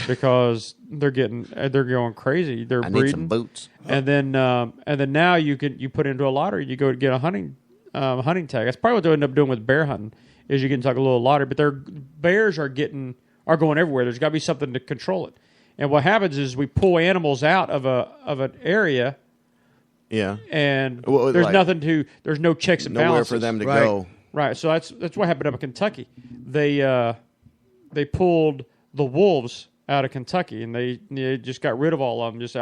Because they're going crazy. They're breeding. Need some boots. And then now you put into a lottery. You go to get a hunting tag. That's probably what they end up doing with bear hunting. Is you get like a little lottery, but bears are going everywhere. There's got to be something to control it. And what happens is we pull animals out of an area, Yeah. And Well, there's like- there's no checks and Nowhere balances for them to Right. go. Right. So that's what happened up in Kentucky. They pulled the wolves out of Kentucky, and they just got rid of all of them. Just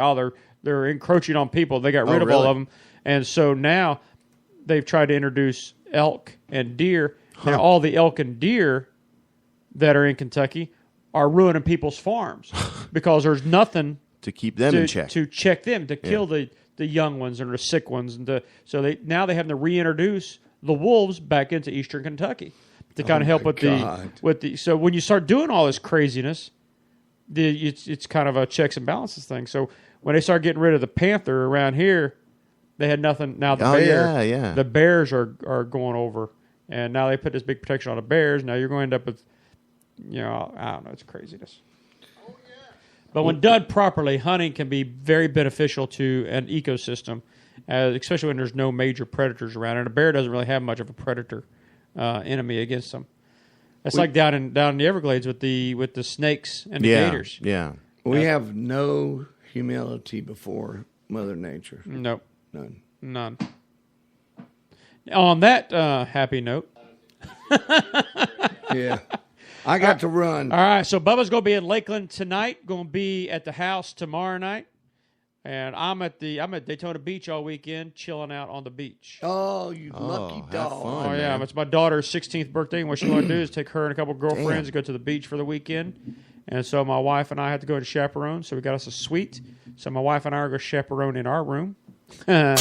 they're encroaching on people. They got rid of all really? of them, and so now they've tried to introduce elk and deer. Now all the elk and deer that are in Kentucky are ruining people's farms because there's nothing To keep them in check. to check them, to kill the young ones and the sick ones, and so they have to reintroduce the wolves back into eastern Kentucky to kind of help with the. So when you start doing all this craziness, it's kind of a checks and balances thing. So when they start getting rid of the panther around here, they had nothing. Now the bears are going over, and now they put this big protection on the bears. Now you're going to end up with, I don't know, it's craziness. But when done properly, hunting can be very beneficial to an ecosystem, especially when there's no major predators around. And a bear doesn't really have much of a predator enemy against them. It's like down in the Everglades with the snakes and the gators. Yeah. We have no humility before Mother Nature. Nope. None. On that happy note. Yeah. I got to run. All right, so Bubba's going to be in Lakeland tonight, going to be at the house tomorrow night, and I'm at Daytona Beach all weekend, chilling out on the beach. Oh, you lucky dog. fun. Oh, yeah, man. it's my daughter's 16th birthday, and what she's going to do is take her and a couple girlfriends and go to the beach for the weekend. And so my wife and I had to go to chaperone, so we got us a suite. So my wife and I are going to chaperone in our room. and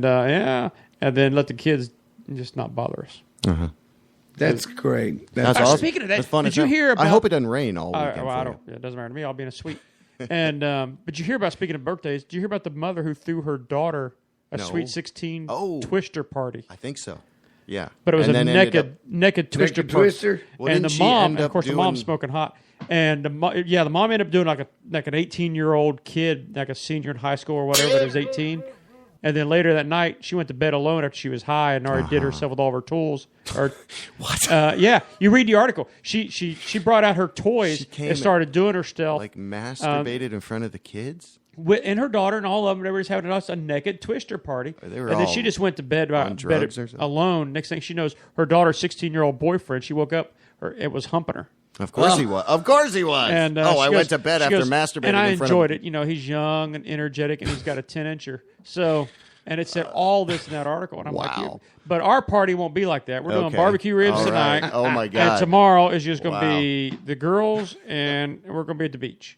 then let the kids just not bother us. Uh-huh. That's great. That's awesome. Speaking of that, That's fun did as you hell. hear about? I hope it doesn't rain all weekend. Well, for I don't. you. It doesn't matter to me. I'll be in a suite. And but you hear about, speaking of birthdays? Did you hear about the mother who threw her daughter a Sweet 16 twister party? I think so. Yeah, But it was And a then ended naked twister Naked party. twister? Well, And didn't the she mom, end and of up course, the mom's doing- smoking hot. And the mom ended up doing like an 18-year-old kid, like a senior in high school or whatever, that was 18. And then later that night, she went to bed alone after she was high and already did herself with all of her tools. What? Yeah, you read the article. She brought out her toys came and started doing her stuff. Like masturbated in front of the kids? And her daughter and all of them, everybody's having a naked twister party. They were And then all she just went to bed, on drugs or something? alone. Next thing she knows, her daughter's 16-year-old boyfriend, she woke up, it was humping her. Of course he was. Of course he was. And, I she went goes- to bed she after goes, masturbating and I in front enjoyed of it. He's young and energetic, and he's got a 10-incher. So, and it said all this in that article, and I'm like, Wow. but our party won't be like that. We're doing Okay. barbecue ribs All right. tonight. Oh, my And God. tomorrow is just going to Wow. be the girls, and we're going to be at the beach.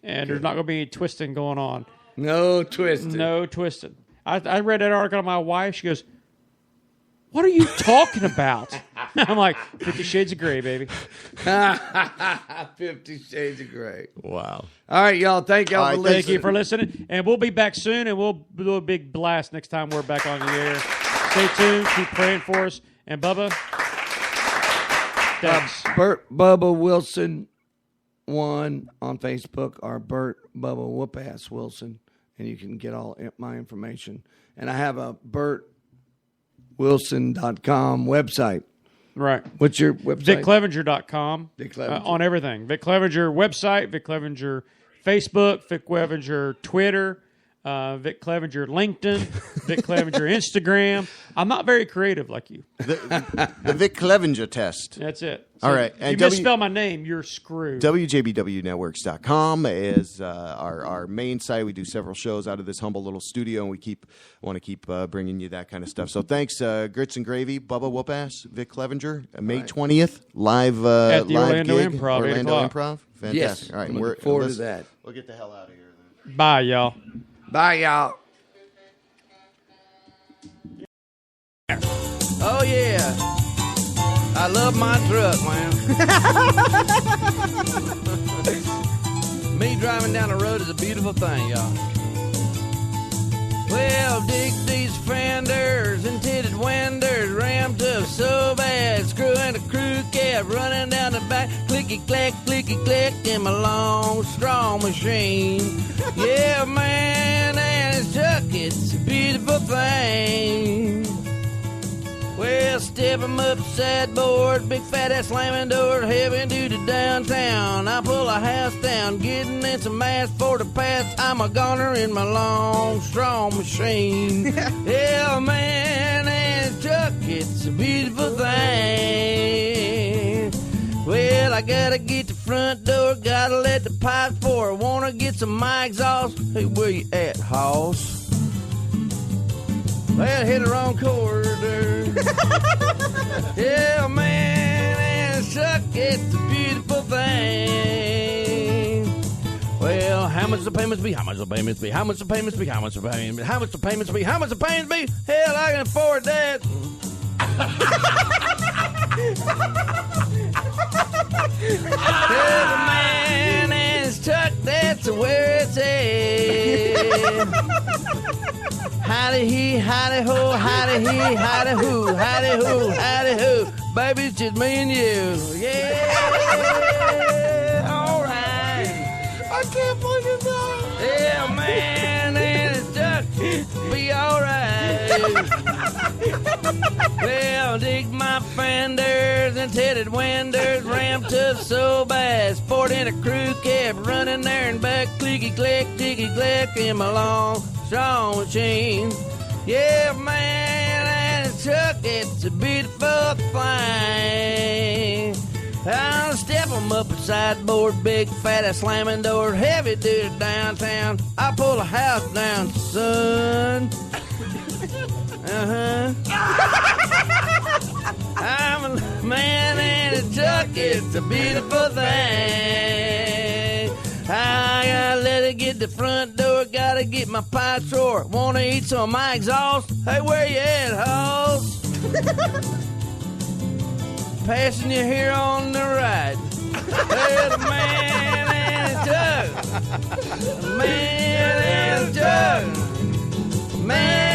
And there's not going to be any twisting going on. No twisting. No twisting. I read that article to my wife. She goes, "What are you talking about?" I'm like, 50 Shades of Grey, baby. 50 Shades of Grey. Wow. All right, y'all. Thank y'all for listening. Thank you for listening. And we'll be back soon, and we'll do a big blast next time we're back on the air. Stay tuned. Keep praying for us. And Bubba, thanks. Bert Bubba Wilson 1 on Facebook, or Bert Bubba Whoop-Ass Wilson, and you can get all my information. And I have a BertWilson.com website. Right. What's your website? VicClevenger.com. Vic Clevenger. On everything. Vic Clevenger website, Vic Clevenger Facebook, Vic Clevenger Twitter, Vic Clevenger LinkedIn, Vic Clevenger Instagram. I'm not very creative like you. The Vic Clevenger test. That's it. All right. If you misspell my name, you're screwed. WJBWnetworks.com is our main site. We do several shows out of this humble little studio, and we want to keep bringing you that kind of stuff. So thanks, Grits and Gravy, Bubba Whoop-Ass, Vic Clevenger, May 20th, live At the live Orlando gig, Improv, 8 Orlando o'clock. Improv. Fantastic. Yes. All right. I'm looking forward to that. We'll get the hell out of here then. Bye, y'all. Bye, y'all. Oh, yeah. I love my truck, man. Me driving down the road is a beautiful thing, y'all. Well, dig these fenders and tinted windows, rammed up so bad, screwing a crew cab, running down the back, clicky clack, in my long, strong machine. Yeah, man, and it's truck, it's a beautiful thing. Well, step 'em up, sad boy. board, big fat ass slamming door, heavy duty downtown. I pull a house down, getting in some ass for the past. I'm a goner in my long, strong machine. Yeah, man, and Chuck, it's a beautiful thing. Well, I gotta get the front door, gotta let the pipes pour. Wanna get some my exhaust? Hey, where you at, hoss? Well, hit the wrong quarter. Yeah, man, and Chuck, it's a beautiful thing. Well, how much the payments be? How much the payments be? How much the payments be? How much the payments be? How much the payments be? How much the payments be? Hell, I can afford that. There's a man and his truck, that's where it's at. Howdy he, howdy ho, howdy he, howdy who, howdy who, howdy who. Baby, it's just me and you. Yeah, all right. I can't fucking talk. Yeah, man and his truck, be all right. Well, dig my fenders and tinted windows, ramped up so bad, sport in a crew cab, running there and back, clicky clack, ticky clack in my long, strong machine. Yeah, man, and a truck, it's a beautiful thing. I'll step 'em up a sideboard, big fat ass slamming door, heavy duty downtown. I pull a house down, son. I'm a man in a truck, it's a beautiful thing. I gotta let it get the front door, gotta get my pie drawer. Wanna eat some of my exhaust? Hey, where you at, hoes? Passing you here on the right. There's a man in a truck. Man in a truck. Man.